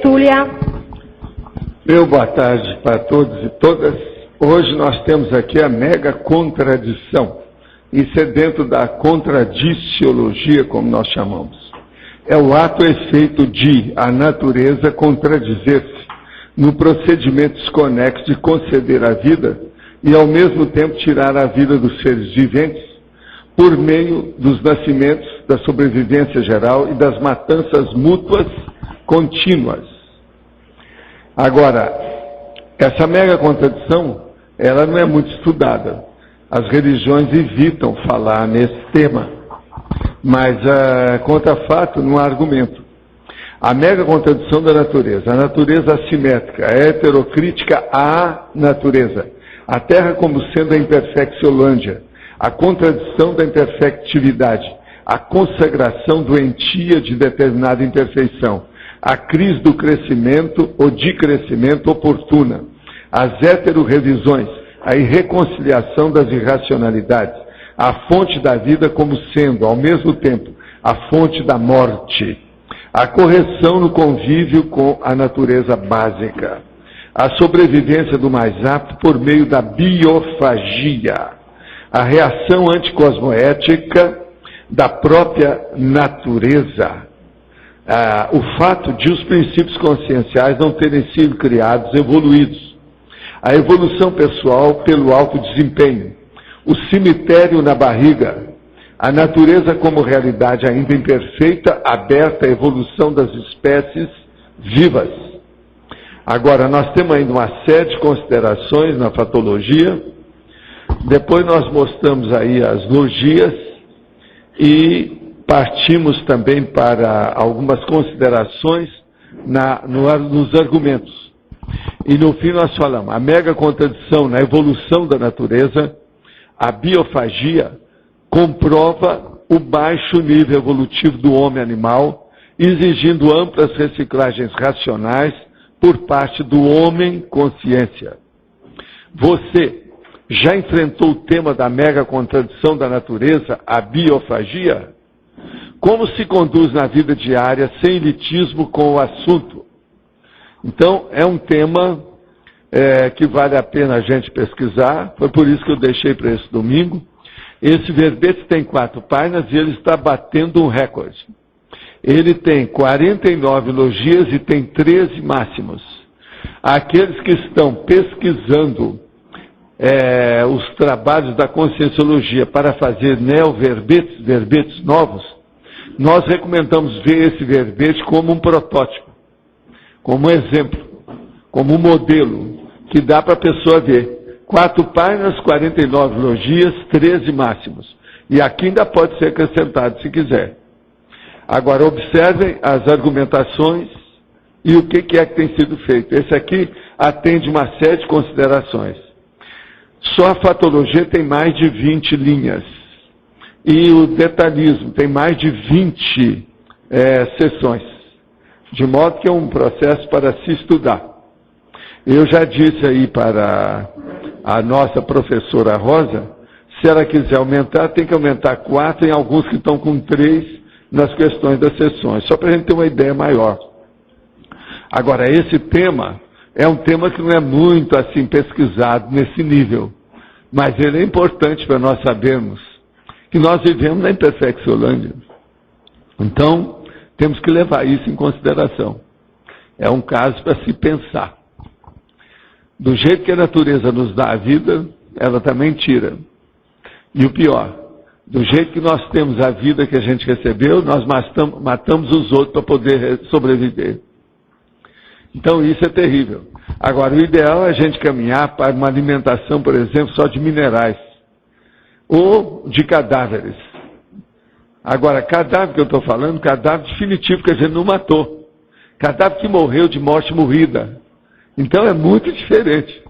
tertúlia. Meu boa tarde para todos e todas. Hoje nós temos aqui a mega contradição. Isso é dentro da contradiciologia, como nós chamamos. É o ato efeito de a natureza contradizer-se no procedimento desconexo de conceder a vida e ao mesmo tempo tirar a vida dos seres viventes por meio dos nascimentos, da sobrevivência geral e das matanças mútuas contínuas. Agora, essa mega contradição, ela não é muito estudada. As religiões evitam falar nesse tema, mas contra fato não há argumento. A mega contradição da natureza, a natureza assimétrica, a heterocrítica à natureza, a Terra como sendo a imperfecciolândia, a contradição da imperfectividade, a consagração doentia de determinada imperfeição, a crise do crescimento ou de crescimento oportuna, as heterorrevisões, a irreconciliação das irracionalidades, a fonte da vida como sendo, ao mesmo tempo, a fonte da morte, a correção no convívio com a natureza básica, a sobrevivência do mais apto por meio da biofagia, a reação anticosmoética da própria natureza, o fato de os princípios conscienciais não terem sido criados, evoluídos, a evolução pessoal pelo alto desempenho, o cemitério na barriga, a natureza como realidade ainda imperfeita, aberta à evolução das espécies vivas. Agora, nós temos ainda uma série de considerações na fatologia, depois nós mostramos aí as logias e partimos também para algumas considerações nos argumentos. E no fim nós falamos, a mega contradição na evolução da natureza, a biofagia comprova o baixo nível evolutivo do homem animal, exigindo amplas reciclagens racionais por parte do homem consciência. Você já enfrentou o tema da mega contradição da natureza, a biofagia? Como se conduz na vida diária sem elitismo com o assunto? Então, é um tema que vale a pena a gente pesquisar, foi por isso que eu deixei para esse domingo. Esse verbete tem 4 páginas e ele está batendo um recorde. Ele tem 49 logias e tem 13 máximos. Aqueles que estão pesquisando os trabalhos da conscienciologia para fazer neoverbetes, verbetes novos, nós recomendamos ver esse verbete como um protótipo, como um exemplo, como um modelo, que dá para a pessoa ver. 4 páginas, 49 logias, 13 máximos. E aqui ainda pode ser acrescentado, se quiser. Agora, observem as argumentações e o que é que tem sido feito. Esse aqui atende uma série de considerações. Só a fatologia tem mais de 20 linhas. E o detalhismo tem mais de 20 sessões. De modo que é um processo para se estudar. Eu já disse aí para a nossa professora Rosa, se ela quiser aumentar, tem que aumentar 4, em alguns que estão com 3 nas questões das sessões, só para a gente ter uma ideia maior. Agora, esse tema é um tema que não é muito assim pesquisado nesse nível, mas ele é importante para nós sabermos que nós vivemos na imperfecciolândia. Então, temos que levar isso em consideração. É um caso para se pensar. Do jeito que a natureza nos dá a vida, ela também tira. E o pior, do jeito que nós temos a vida que a gente recebeu, nós matamos os outros para poder sobreviver. Então isso é terrível. Agora, o ideal é a gente caminhar para uma alimentação, por exemplo, só de minerais. Ou de cadáveres. Agora, cadáver que eu estou falando, cadáver definitivo que a gente não matou. Cadáver que morreu de morte morrida. Então é muito diferente.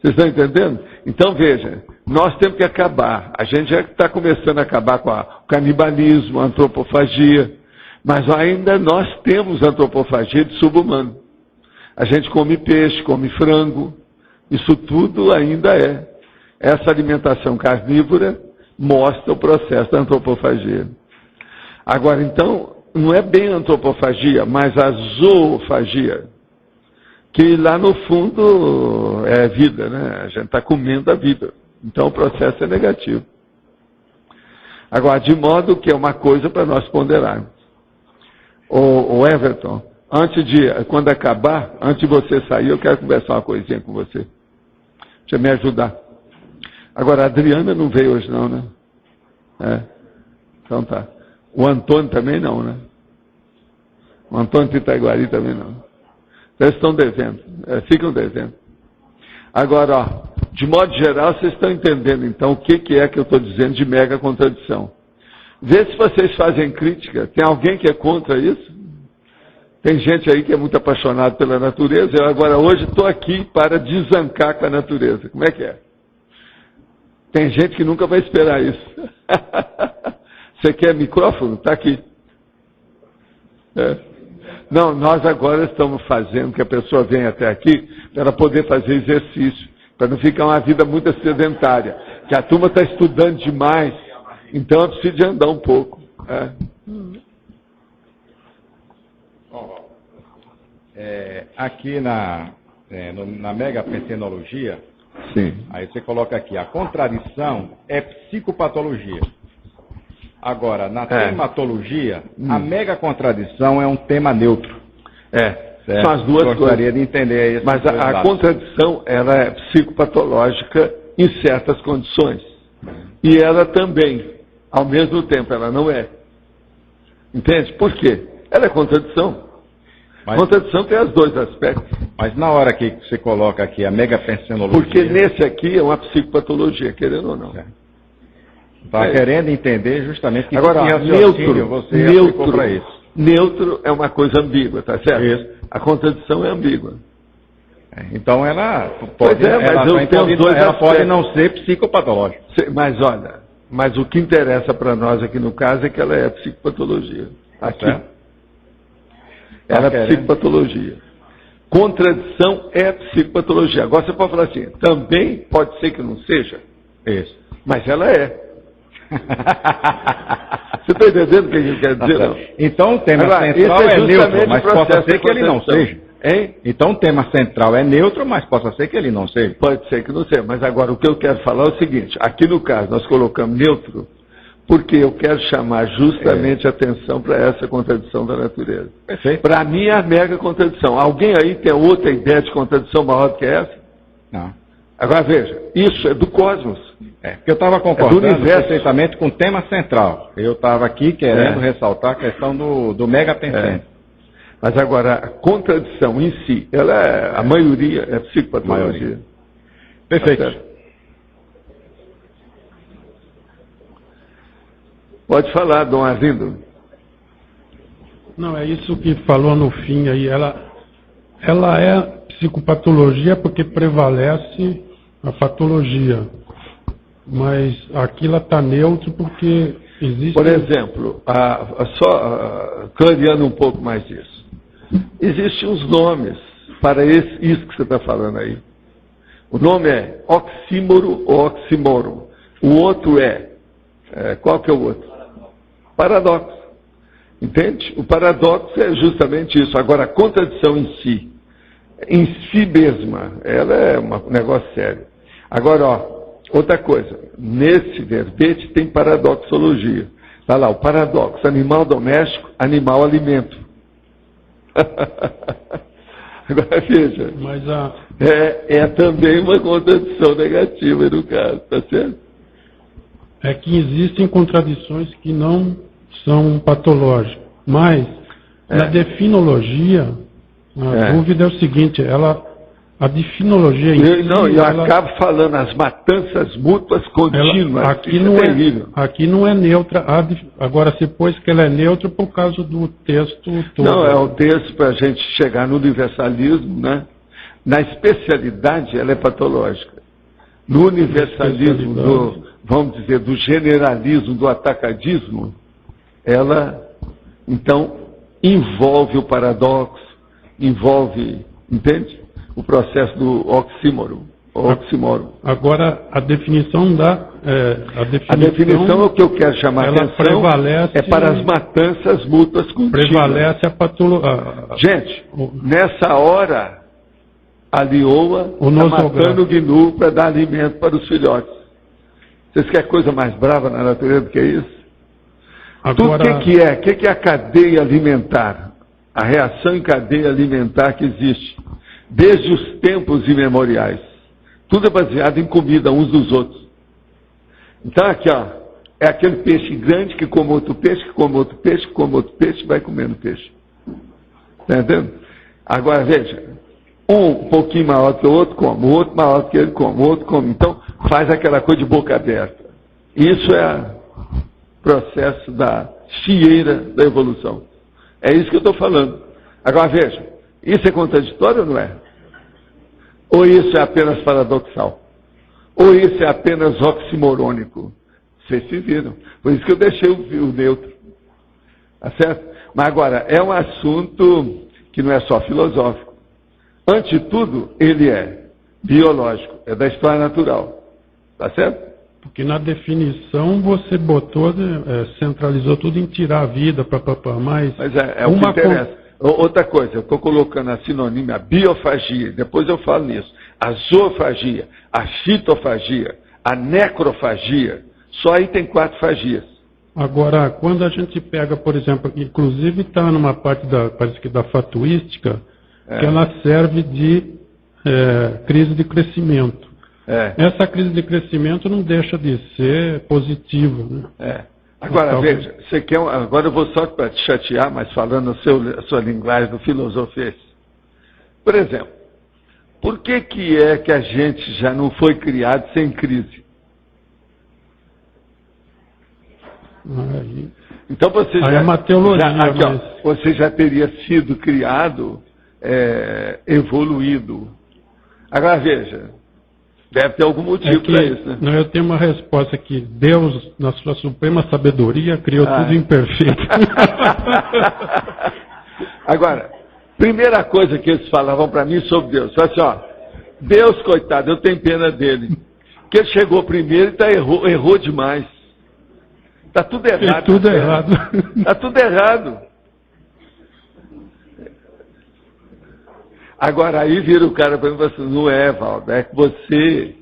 Vocês estão entendendo? Então veja, nós temos que acabar. A gente já está começando a acabar com o canibalismo, a antropofagia. Mas ainda nós temos antropofagia de subhumano. A gente come peixe, come frango. Isso tudo ainda é. Essa alimentação carnívora mostra o processo da antropofagia. Agora, então, não é bem antropofagia, mas a zoofagia, que lá no fundo é vida, né? A gente está comendo a vida. Então o processo é negativo. Agora, de modo que é uma coisa para nós ponderarmos. O Everton, quando acabar, antes de você sair, eu quero conversar uma coisinha com você. Deixa eu me ajudar. Agora, a Adriana não veio hoje não, né? Então tá. O Antônio também não, né? O Antônio de Itaguari também não. Eles estão devendo, ficam devendo. Agora, ó, de modo geral, vocês estão entendendo, então, o que é que eu estou dizendo de mega contradição. Vê se vocês fazem crítica. Tem alguém que é contra isso? Tem gente aí que é muito apaixonado pela natureza. Eu agora, hoje, estou aqui para desancar com a natureza. Como é que é? Tem gente que nunca vai esperar isso. Você quer micrófono? Está aqui. Não, nós agora estamos fazendo que a pessoa venha até aqui para poder fazer exercício, para não ficar uma vida muito sedentária. Que a turma está estudando demais, então eu preciso de andar um pouco. Aqui na mega pensenologia, sim. Aí você coloca aqui, a contradição é psicopatologia. Agora, na tematologia, a mega contradição é um tema neutro. São as duas coisas. Gostaria de entender isso. Mas a contradição, ela é psicopatológica em certas condições. E ela também, ao mesmo tempo, ela não é. Entende? Por quê? Ela é contradição. Contradição tem os dois aspectos. Mas na hora que você coloca aqui a megapensenologia... Porque nesse aqui é uma psicopatologia, querendo ou não. Está querendo entender justamente que agora, neutro é uma coisa ambígua, tá certo? Isso. A contradição é ambígua. Então ela pode, ela pode não ser psicopatológica. Mas olha, o que interessa para nós aqui no caso é que ela é psicopatologia. Aqui. Ela é psicopatologia. Contradição é psicopatologia. Agora você pode falar assim, também pode ser que não seja. Isso. Mas ela é. Você está entendendo o que ele quer dizer? Não? Então o tema central é neutro, mas possa ser que ele não seja. Hein? Então o tema central é neutro, mas possa ser que ele não seja. Pode ser que não seja, mas agora o que eu quero falar é o seguinte, aqui no caso nós colocamos neutro, porque eu quero chamar justamente a atenção para essa contradição da natureza. Perfeito. Para mim é a mega contradição. Alguém aí tem outra ideia de contradição maior do que essa? Não. Agora veja, isso é do cosmos. Porque eu estava concordando perfeitamente com o tema central. Eu estava aqui querendo ressaltar a questão do mega pensante. Mas agora, a contradição em si, ela é, a maioria é psicopatologia. Perfeito. Tá, pode falar, Dom Arlindo. Não, é isso que falou no fim aí. Ela é psicopatologia porque prevalece a patologia. Mas aqui ela está neutro porque existe... Por exemplo, clareando um pouco mais disso. Existem uns nomes para isso que você está falando aí. O nome é oxímoro ou oxímoron. O outro qual que é o outro? Paradoxo. Entende? O paradoxo é justamente isso. Agora, a contradição em si mesma, ela é um negócio sério. Agora, outra coisa, nesse verbete tem paradoxologia. Está lá, o paradoxo, animal doméstico, animal alimento. Agora veja, mas é também uma contradição negativa no caso, tá certo? É que existem contradições que não são patológicas, mas na definologia, a dúvida é o seguinte, a definologia em si... Eu acabo falando as matanças mútuas contínuas. Aqui não é neutra. Agora, você pôs que ela é neutra por causa do texto todo. Não, é o texto para a gente chegar no universalismo, né? Na especialidade, ela é patológica. No universalismo, vamos dizer, do generalismo, do atacadismo, ela, então, envolve o paradoxo, entende? O processo do oxímoro. oxímoron. Agora, a definição A definição, o que eu quero chamar a atenção prevalece, é para as matanças mútuas contínuas. Prevalece a patologia. Gente, nessa hora, a lioa está matando o gnu para dar alimento para os filhotes. Vocês querem coisa mais brava na natureza do que isso? Agora, tudo que é? O que é a cadeia alimentar? A reação em cadeia alimentar que existe desde os tempos imemoriais. Tudo é baseado em comida uns dos outros. Então aqui, ó, é aquele peixe grande que come outro peixe, que come outro peixe, que come outro peixe, vai comendo peixe. Está entendendo? Agora veja, um pouquinho maior que o outro come, o outro maior que ele come, o outro come. Então faz aquela coisa de boca aberta. Isso é o processo da fieira da evolução. É isso que eu estou falando. Agora veja, isso é contraditório ou não é? Ou isso é apenas paradoxal? Ou isso é apenas oximorônico? Vocês se viram. Por isso que eu deixei o neutro. Tá certo? Mas agora, é um assunto que não é só filosófico. Antes de tudo, ele é biológico, é da história natural. Tá certo? Porque na definição você botou, centralizou tudo em tirar a vida, mas é o que interessa. Outra coisa, eu estou colocando a sinonímia biofagia, depois eu falo nisso. A zoofagia, a fitofagia, a necrofagia, só aí tem 4 fagias. Agora, quando a gente pega, por exemplo, inclusive está numa parte parece que da fatuística, que ela serve de crise de crescimento. Essa crise de crescimento não deixa de ser positiva, né? Agora, veja, você quer agora eu vou só para te chatear, mas falando a sua linguagem do filosofês. Por exemplo, por que é que a gente já não foi criado sem crise? Então você já, é uma teologia, você já teria sido criado, evoluído. Agora veja, deve ter algum motivo para isso, né? Não, eu tenho uma resposta aqui. Deus, na sua suprema sabedoria, criou tudo imperfeito. Agora, primeira coisa que eles falavam para mim sobre Deus, falaram assim, ó, Deus, coitado, eu tenho pena dele. Que ele chegou primeiro e errou demais. Está tudo errado. Tudo errado. Está tudo errado. Agora, aí vira o cara para mim e fala assim, não é, Valdo, é que você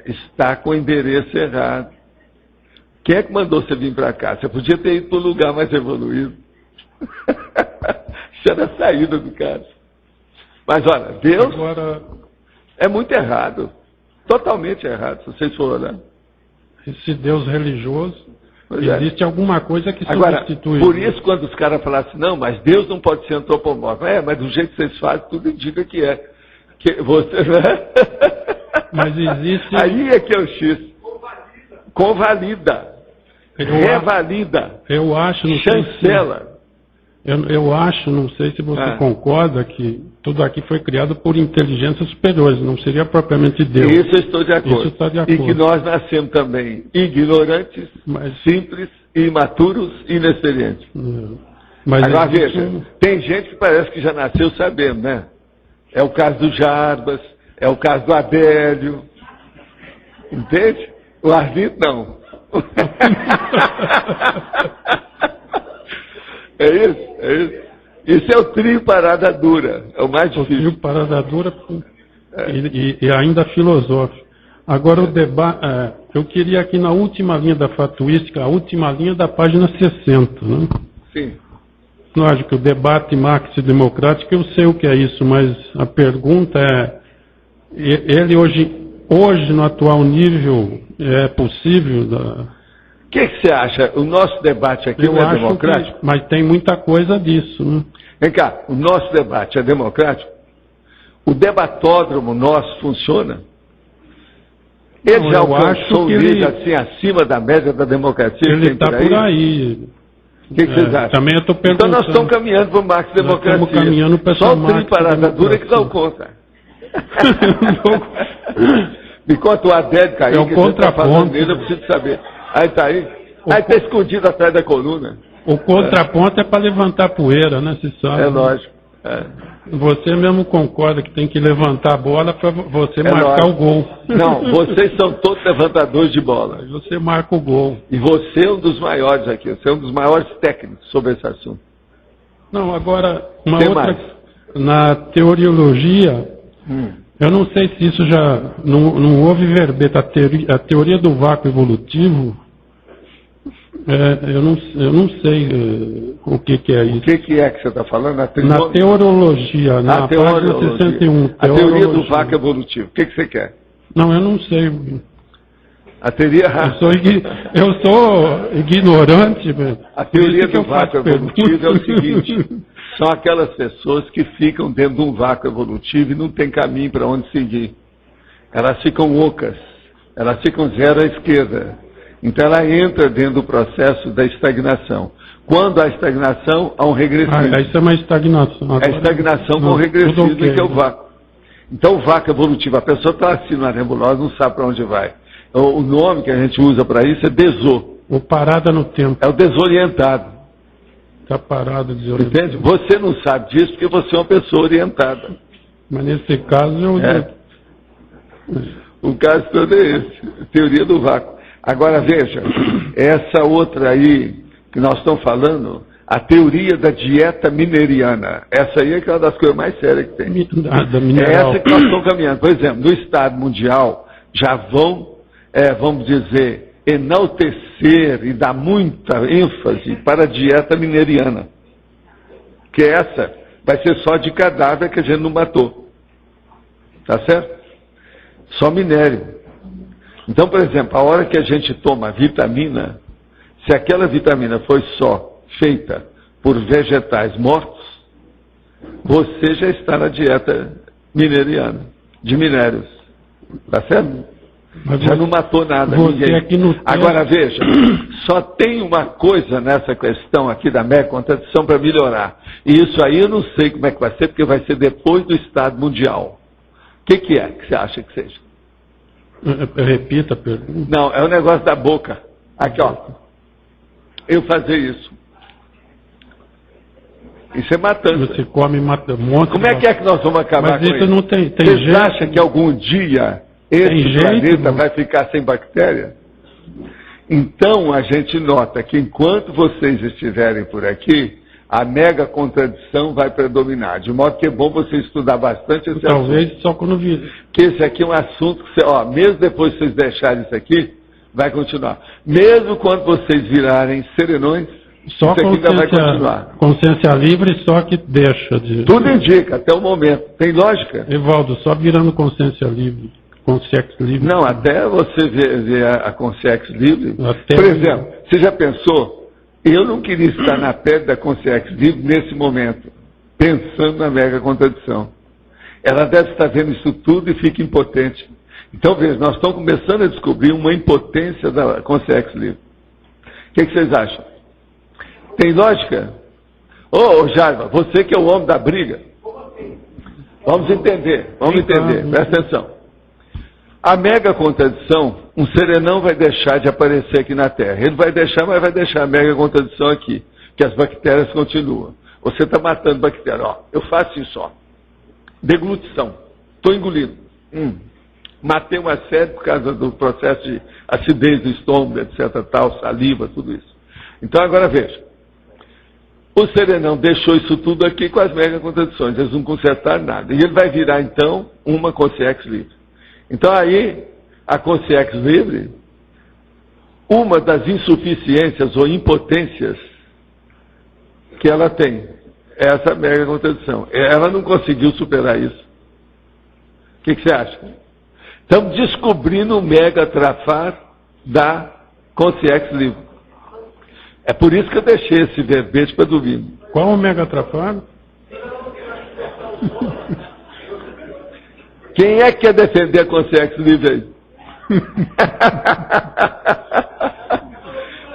está com o endereço errado. Quem é que mandou você vir para cá? Você podia ter ido para um lugar mais evoluído. Isso era a saída do cara. Mas olha, Deus é muito errado. Totalmente errado, se vocês forem olhar. Esse Deus religioso, existe alguma coisa que substitui. Por isso, quando os caras falam assim, não, mas Deus não pode ser antropomórfico. Mas do jeito que vocês fazem, tudo indica que é. Que você, mas existe... Aí é que é o X. Convalida. Revalida. Eu acho... Chancela. Eu acho, não sei se você concorda, que tudo aqui foi criado por inteligências superiores, não seria propriamente Deus. Isso eu estou de acordo. Isso está de acordo. E que nós nascemos também ignorantes, simples, imaturos e inexperientes. Mas agora veja, tem gente que parece que já nasceu sabendo, né? É o caso do Jarbas, é o caso do Adélio. Entende? O Arlindo não. É isso. Isso é o trio parada dura, é o mais difícil. O trio parada dura e ainda filosófico. Agora o debate, eu queria aqui na última linha da fatuística, a última linha da página 60, né? Sim. Lógico, o debate marxo-democrático, eu sei o que é isso, mas a pergunta é, ele hoje no atual nível, é possível... O que você acha? O nosso debate aqui não é democrático? Mas tem muita coisa disso, né? Vem cá, o nosso debate é democrático? O debatódromo nosso funciona? Ele já alcançou um nível assim acima da média da democracia? Ele está por aí. O que vocês acham? Também eu estou perguntando. Então nós estamos caminhando para o marxo-democracia. Estamos caminhando para só o trio parada dura que dá conta. Me conta o Adélio Caim, que você está falando dele, eu preciso saber. Aí está aí. Aí está escondido atrás da coluna. O contraponto é para levantar poeira, né? Se sabe. É lógico. Você mesmo concorda que tem que levantar a bola para você marcar o gol. Não, vocês são todos levantadores de bola. Aí você marca o gol. E você é um dos maiores aqui, você é um dos maiores técnicos sobre esse assunto. Não, agora, Tem mais? Na teoriologia, eu não sei se isso já não houve verbeta. A teoria do vácuo evolutivo, eu não sei o que é isso. O que é que você está falando? Na teorologia, na página 61. A teoria do vácuo evolutivo. O que você quer? Não, eu não sei. A teoria... Eu sou ignorante. A teoria do vácuo evolutivo é o seguinte: são aquelas pessoas que ficam dentro de um vácuo evolutivo e não tem caminho para onde seguir. Elas ficam ocas, elas ficam zero à esquerda. Então ela entra dentro do processo da estagnação. Quando há estagnação, há um regressivo. Isso é uma estagnação. É a estagnação com o regressivo que é o vácuo. Então o vácuo evolutivo, a pessoa está assim na nebulosa, não sabe para onde vai. O nome que a gente usa para isso é desor. Ou parada no tempo. É o desorientado. Está parado, desorientado. Entende? Você não sabe disso porque você é uma pessoa orientada. Mas nesse caso O caso todo é esse. Teoria do vácuo. Agora veja, essa outra aí que nós estamos falando, a teoria da dieta mineriana. Essa aí é uma das coisas mais sérias que tem. É essa que nós estamos caminhando. Por exemplo, no estado mundial já vão, vamos dizer, enaltecer e dar muita ênfase para a dieta mineriana. Que essa vai ser só de cadáver que a gente não matou. Tá certo? Só minério. Então, por exemplo, a hora que a gente toma vitamina, se aquela vitamina foi só feita por vegetais mortos, você já está na dieta mineriana, de minérios. Tá certo? Mas já não matou nada, ninguém. Agora veja, só tem uma coisa nessa questão aqui da mega contradição para melhorar. E isso aí eu não sei como é que vai ser, porque vai ser depois do estado mundial. O que é que você acha que seja? Repita a pergunta. Não, é o negócio da boca. Aqui, ó. Eu fazer isso. Isso é matança. Você come e mata um monte. Como é que nós vamos acabar com isso? Mas isso não tem Vocês jeito. acham que algum dia esse planeta vai ficar sem bactéria? Então a gente nota que enquanto vocês estiverem por aqui, a mega contradição vai predominar. De modo que é bom você estudar bastante esse assunto. Talvez só quando vir. Porque esse aqui é um assunto que, mesmo depois que vocês deixarem isso aqui, vai continuar. Mesmo quando vocês virarem serenões, só isso aqui ainda vai continuar. Consciência livre só que deixa de... Tudo indica, até o momento. Tem lógica? Evaldo, só virando consciência livre. Consciência livre. Não, até você ver a consciência livre. Até por exemplo, você já pensou? Eu não queria estar na pele da consciência livre nesse momento, pensando na mega contradição. Ela deve estar vendo isso tudo e fica impotente. Então, veja, nós estamos começando a descobrir uma impotência da consciência livre. O que vocês acham? Tem lógica? Ô, Jaiva, você que é o homem da briga. Vamos entender, presta atenção. A mega contradição, um serenão vai deixar de aparecer aqui na Terra. Ele vai deixar, mas vai deixar a mega contradição aqui, que as bactérias continuam. Você está matando bactéria. Eu faço isso, deglutição. Estou engolindo. Matei uma série por causa do processo de acidez do estômago, etc, tal, saliva, tudo isso. Então agora veja. O serenão deixou isso tudo aqui com as mega contradições. Eles não consertaram nada. E ele vai virar, então, uma consciência livre. Então aí, a consciência livre, uma das insuficiências ou impotências que ela tem é essa mega contradição. Ela não conseguiu superar isso. O que você acha? Estamos descobrindo o mega trafar da consciência livre. É por isso que eu deixei esse verbete para dormir. Qual o mega trafar? Quem é que quer defender a consciência livre aí?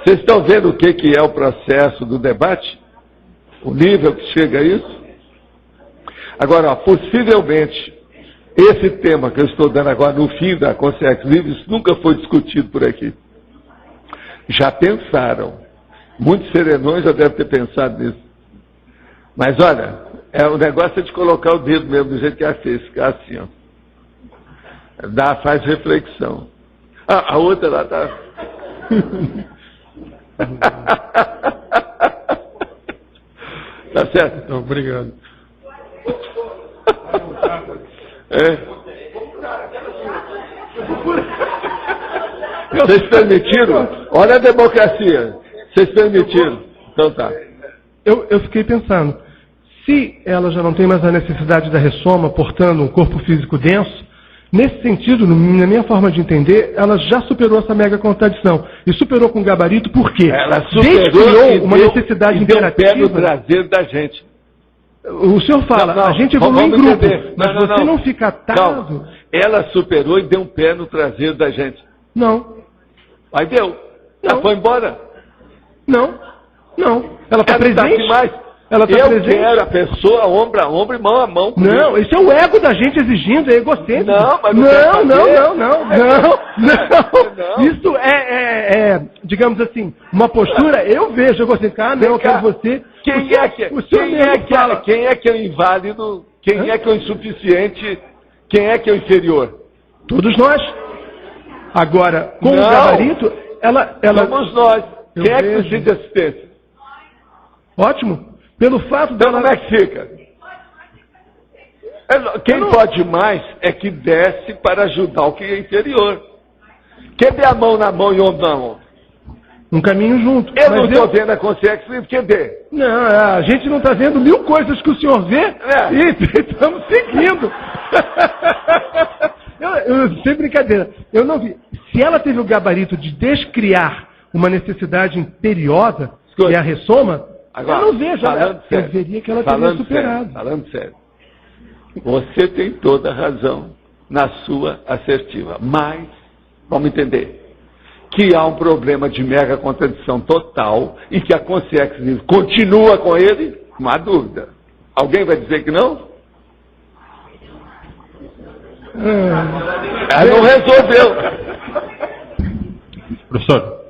Vocês estão vendo o que é o processo do debate? O nível que chega a isso? Agora, possivelmente, esse tema que eu estou dando agora no fim da consciência livre, isso nunca foi discutido por aqui. Já pensaram. Muitos serenões já devem ter pensado nisso. Mas olha, O negócio é de colocar o dedo mesmo, do jeito que ela fez, ficar assim, ó. Faz reflexão. A outra lá tá... Tá certo? Obrigado. Vocês permitiram? Olha a democracia. Vocês permitiram. Então tá. Eu fiquei pensando, se ela já não tem mais a necessidade da ressoma, portando um corpo físico denso, nesse sentido, na minha forma de entender, ela já superou essa mega contradição. E superou com gabarito por quê? Ela superou uma necessidade imperativa. Deu um pé no traseiro da gente. O senhor fala, a gente evolui em grupo, mas você não fica atado... Calma. Ela superou e deu um pé no traseiro da gente. Não. Aí deu. Ela foi embora. Não. Ela está presente. Tá aqui mais. Ela tá eu presente. quero a pessoa ombro a ombro e mão a mão. Não, isso é o ego da gente exigindo, é egocêntrico. Não, mas não. Isso é, digamos assim, uma postura, eu vejo egocêntrico. Eu quero você. Quem é que é o inválido? Quem é que é o insuficiente? Quem é que é o inferior? Todos nós. Agora, com o gabarito, ela... Somos nós. Quem é que precisa de assistência? Ótimo. Pelo fato então, como é que fica? Quem pode mais é que desce para ajudar o que é inferior. Quem der a mão na mão e ombro na ombro? Um caminho junto. Eu não estou vendo a consciência livre, quem dê? Não, a gente não está vendo 1000 coisas que o senhor vê e estamos seguindo. Sem brincadeira, eu não vi. Se ela teve o gabarito de descriar uma necessidade imperiosa, que é a ressoma, agora, eu não vejo. Eu veria que ela teria superado. Falando sério, você tem toda a razão na sua assertiva, mas, vamos entender, que há um problema de mega contradição total e que a consciência continua com ele, não há dúvida. Alguém vai dizer que não? Ela não resolveu. Professor,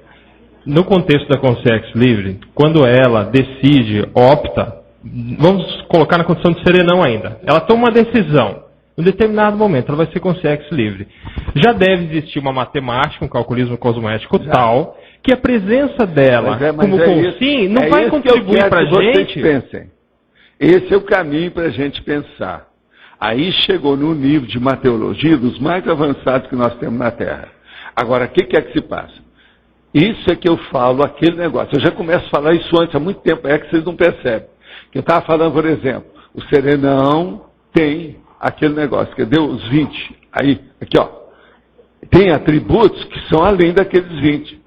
no contexto da consciência livre, quando ela decide, opta, vamos colocar na condição de serenão ainda, ela toma uma decisão, em um determinado momento, ela vai ser consciência livre. Já deve existir uma matemática, um calculismo cosmoético tal, que a presença dela como consciência não vai contribuir para a gente. Pensem. Esse é o caminho para a gente pensar. Aí chegou no nível de mateologia dos mais avançados que nós temos na Terra. Agora, o que é que se passa? Isso é que eu falo, aquele negócio. Eu já começo a falar isso antes, há muito tempo, é que vocês não percebem. Que eu estava falando, por exemplo, o serenão tem aquele negócio, cadê os 20? Aí, aqui ó, tem atributos que são além daqueles 20.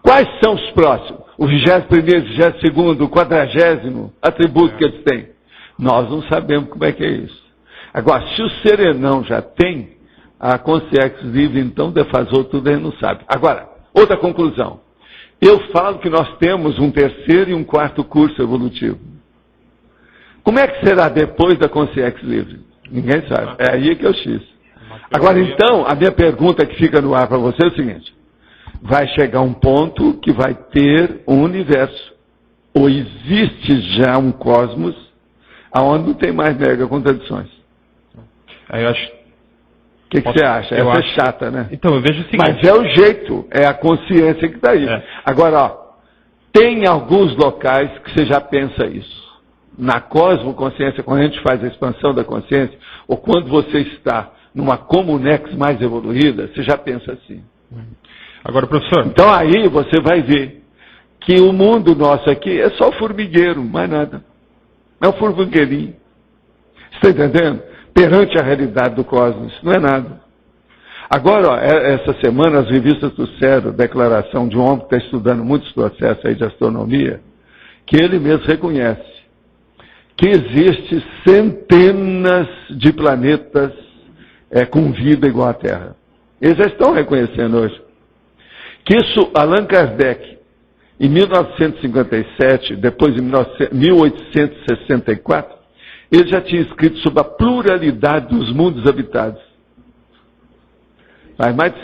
Quais são os próximos? O 21º, 22º, o 40º atributo que eles têm? Nós não sabemos como é que é isso. Agora, se o serenão já tem, a consciência livre então defasou tudo, ele não sabe. Agora, outra conclusão. Eu falo que nós temos um 3º e um 4º curso evolutivo. Como é que será depois da consciência livre? Ninguém sabe. É aí que é o X. Agora, então, a minha pergunta que fica no ar para você é o seguinte. Vai chegar um ponto que vai ter um universo. Ou existe já um cosmos onde não tem mais mega contradições. Aí eu acho... O que você acha? Essa é chata, né? Então, eu vejo o seguinte... Mas é o jeito, é a consciência que está aí. Agora, ó, tem alguns locais que você já pensa isso. Na cosmoconsciência, quando a gente faz a expansão da consciência, ou quando você está numa comunex mais evoluída, você já pensa assim. Agora, professor... Então aí você vai ver que o mundo nosso aqui é só formigueiro, mais nada. É um formigueirinho. Você está entendendo? Perante a realidade do cosmos, não é nada. Agora, ó, essa semana, as revistas trouxeram declaração de um homem que está estudando muitos processos aí de astronomia, que ele mesmo reconhece que existe centenas de planetas com vida igual à Terra. Eles já estão reconhecendo hoje. Que isso, Allan Kardec, em 1957, depois em 1864, ele já tinha escrito sobre a pluralidade dos mundos habitados. Faz mais de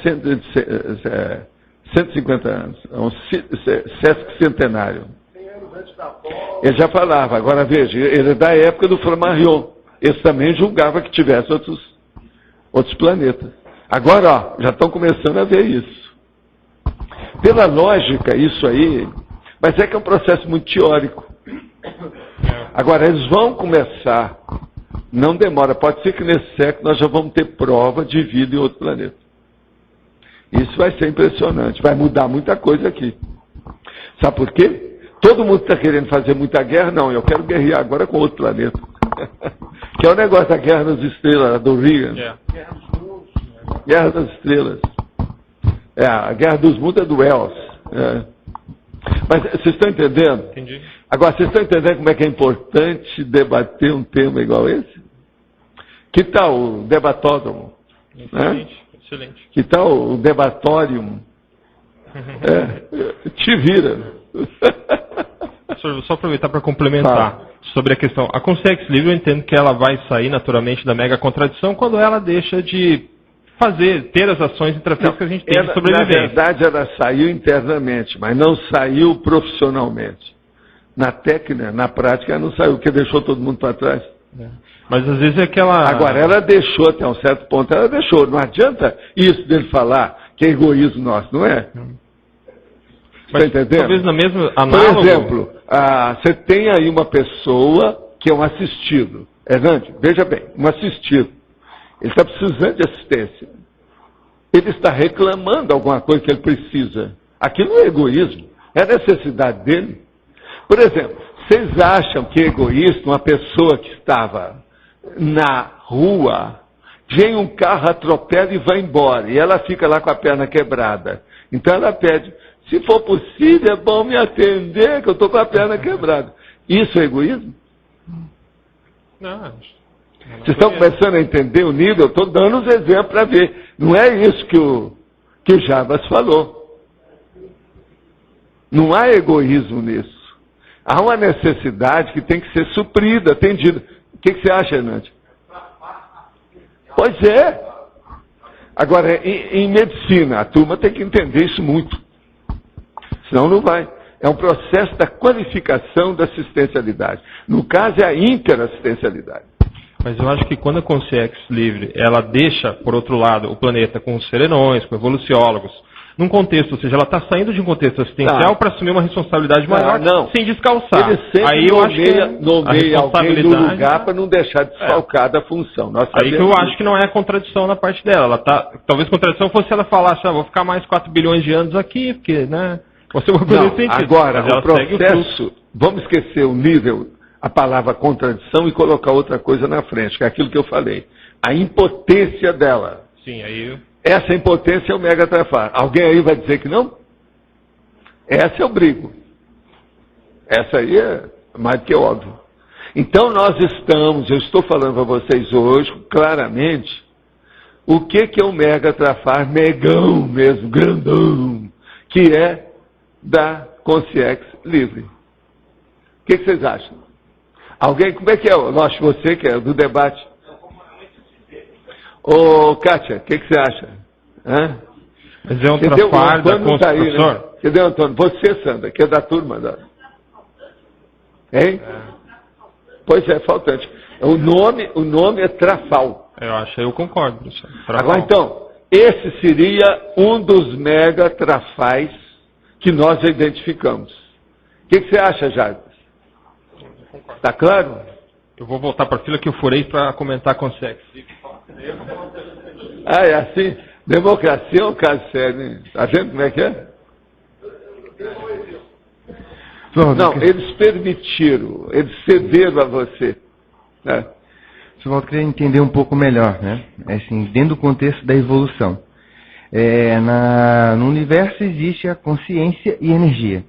150 anos. É um sesquicentenário. 100 anos antes da volta. Ele já falava. Agora veja, ele é da época do Flammarion. Esse também julgava que tivesse outros planetas. Agora, ó, já estão começando a ver isso. Pela lógica, isso aí, mas é que é um processo muito teórico. Agora, eles vão começar, não demora, pode ser que nesse século nós já vamos ter prova de vida em outro planeta. Isso vai ser impressionante, vai mudar muita coisa aqui. Sabe por quê? Todo mundo está querendo fazer muita guerra, não, eu quero guerrear agora com outro planeta. Que é o negócio da Guerra das Estrelas, do Reagan. Guerra das Estrelas. A Guerra dos Mundos é do Wells. Mas vocês estão entendendo? Entendi. Agora, vocês estão entendendo como é que é importante debater um tema igual esse? Que tal o debatódromo? Excelente, excelente. Que tal o debatórium? Te vira. Professor, vou só aproveitar para complementar sobre a questão. A consciência livre, eu entendo que ela vai sair naturalmente da mega contradição quando ela deixa de ter as ações intrafísicas que a gente tem de sobrevivência. Na verdade, ela saiu internamente, mas não saiu profissionalmente. Na técnica, na prática, ela não saiu, porque deixou todo mundo para trás. Mas às vezes é aquela... Agora, ela deixou, até um certo ponto, ela deixou. Não adianta isso dele falar que é egoísmo nosso, não é? Mas, está entendendo? Talvez na mesma análogo... Por exemplo, você tem aí uma pessoa que é um assistido. Hernande, veja bem, um assistido. Ele está precisando de assistência. Ele está reclamando alguma coisa que ele precisa. Aquilo não é egoísmo, é a necessidade dele. Por exemplo, vocês acham que é egoísta uma pessoa que estava na rua, vem um carro, atropela e vai embora, e ela fica lá com a perna quebrada. Então ela pede, se for possível, é bom me atender, que eu estou com a perna quebrada. Isso é egoísmo? Não. Vocês estão começando a entender o nível? Eu estou dando os exemplos para ver. Não é isso que o Jarbas falou. Não há egoísmo nisso. Há uma necessidade que tem que ser suprida, atendida. O que você acha, Hernande? Pois é. Agora, em medicina, a turma tem que entender isso muito. Senão não vai. É um processo da qualificação da assistencialidade. No caso, é a interassistencialidade. Mas eu acho que quando a consciência livre, ela deixa, por outro lado, o planeta com os serenões, com evoluciólogos, num contexto, ou seja, ela está saindo de um contexto assistencial para assumir uma responsabilidade maior, sem descalçar. Ele sempre aí eu acho que nomeia alguém no lugar para não deixar desfalcada a função. Aí que eu acho que não é a contradição na parte dela. Ela tá, talvez a contradição fosse ela falar assim, vou ficar mais 4 bilhões de anos aqui, porque, né? Você uma coisa nesse sentido. Agora, o processo, vamos esquecer o nível, a palavra contradição e colocar outra coisa na frente, que é aquilo que eu falei. A impotência dela. Sim, aí... Essa impotência é o mega trafar. Alguém aí vai dizer que não? Essa eu brigo. Essa aí é mais do que óbvio. Então eu estou falando para vocês hoje, claramente, o que é o mega trafar megão mesmo, grandão, que é da consciência livre. O que vocês acham? Alguém, como é que é? Nossa, você que é do debate. Ô, Kátia, o que você acha? Mas é um trafar da construção. Né? Cadê o Antônio? Você, Sandra, que é da turma. Hein? Pois é, faltante. O nome é Trafal. Eu concordo. Agora, então, esse seria um dos mega trafais que nós identificamos. O que você acha, Jarbas? Está claro? Eu vou voltar para a fila que eu furei para comentar com o sexo. É assim? Democracia é um caso sério, hein? Está vendo como é que é? Não, eles permitiram, eles cederam a você. Né? Eu queria entender um pouco melhor, né? Assim, dentro do contexto da evolução. No universo existe a consciência e energia,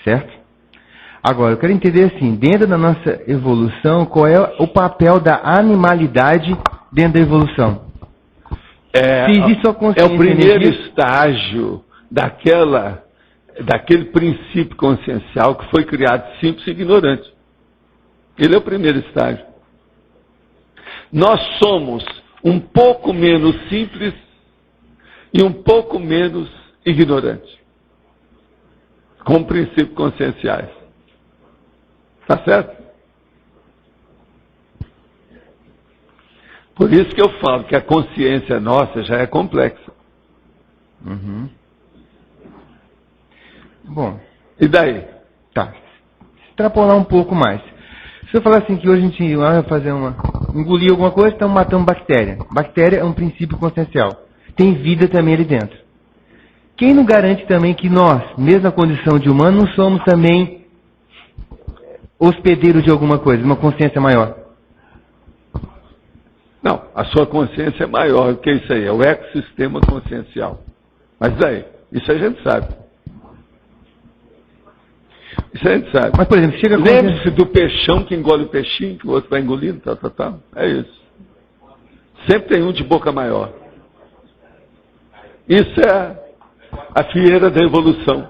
certo? Agora, eu quero entender assim, dentro da nossa evolução, qual é o papel da animalidade dentro da evolução? Se existe só consciência, é o primeiro estágio daquele princípio consciencial que foi criado simples e ignorante. Ele é o primeiro estágio. Nós somos um pouco menos simples e um pouco menos ignorantes, como princípios conscienciais. Tá certo? Por isso que eu falo que a consciência nossa já é complexa. Uhum. Bom. E daí? Tá. Extrapolar um pouco mais. Se eu falar assim que hoje a gente vai fazer engolir alguma coisa, estamos matando bactéria. Bactéria é um princípio consciencial. Tem vida também ali dentro. Quem não garante também que nós, mesmo na condição de humano, não somos também hospedeiros de alguma coisa, uma consciência maior? Não, a sua consciência é maior do que isso aí, é o ecossistema consciencial. Mas daí, isso a gente sabe. Isso a gente sabe. Mas, por exemplo, chega a lembre-se do peixão que engole o peixinho, que o outro vai engolindo, tal. É isso. Sempre tem um de boca maior. Isso é a fieira da evolução.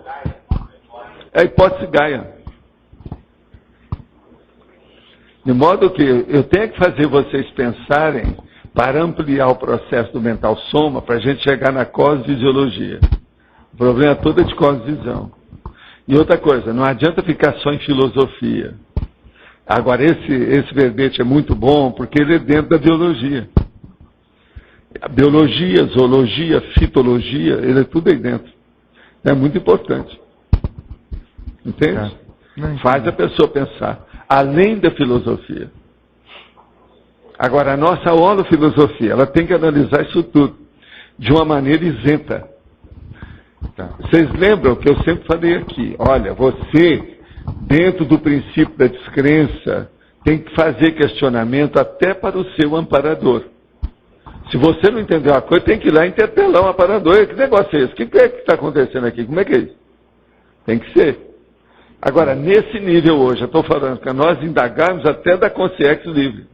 É a hipótese Gaia. De modo que eu tenho que fazer vocês pensarem para ampliar o processo do mental soma, para a gente chegar na cosfisiologia. O problema todo é de cosvisão. E outra coisa, não adianta ficar só em filosofia. Agora, esse verbete é muito bom, porque ele é dentro da biologia. A biologia, zoologia, fitologia, ele é tudo aí dentro. É muito importante. Entende? Faz a pessoa pensar, além da filosofia. Agora, a nossa holofilosofia, ela tem que analisar isso tudo de uma maneira isenta. Vocês lembram que eu sempre falei aqui, olha, você, dentro do princípio da descrença, tem que fazer questionamento até para o seu amparador. Se você não entendeu a coisa, tem que ir lá interpelar o amparador. Que negócio é esse? O que é que está acontecendo aqui? Como é que é isso? Tem que ser. Agora, nesse nível hoje, eu estou falando que nós indagarmos até da consciência livre.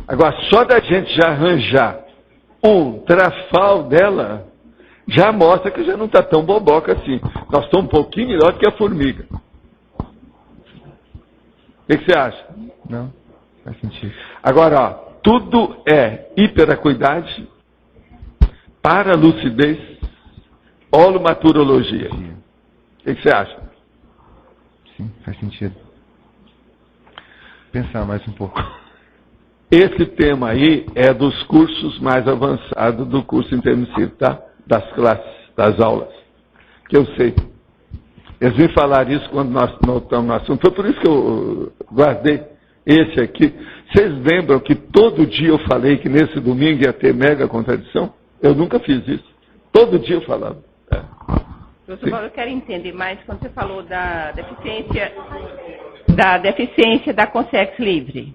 Agora, só da gente já arranjar um trafal dela, já mostra que já não está tão boboca assim. Nós estamos um pouquinho melhor do que a formiga. O que você acha? Não, faz sentido. Agora, ó, tudo é hiperacuidade, paralucidez, holomaturologia. O que você acha? Sim, faz sentido. Pensar mais um pouco. Esse tema aí é dos cursos mais avançados do curso intermissivo, tá? Das classes, das aulas. Que eu sei. Eles me falaram isso quando nós estamos no assunto. Foi por isso que eu guardei esse aqui. Vocês lembram que todo dia eu falei que nesse domingo ia ter mega contradição? Eu nunca fiz isso. Todo dia eu falava. Professor Paulo, eu quero entender mais quando você falou da deficiência da consciência livre.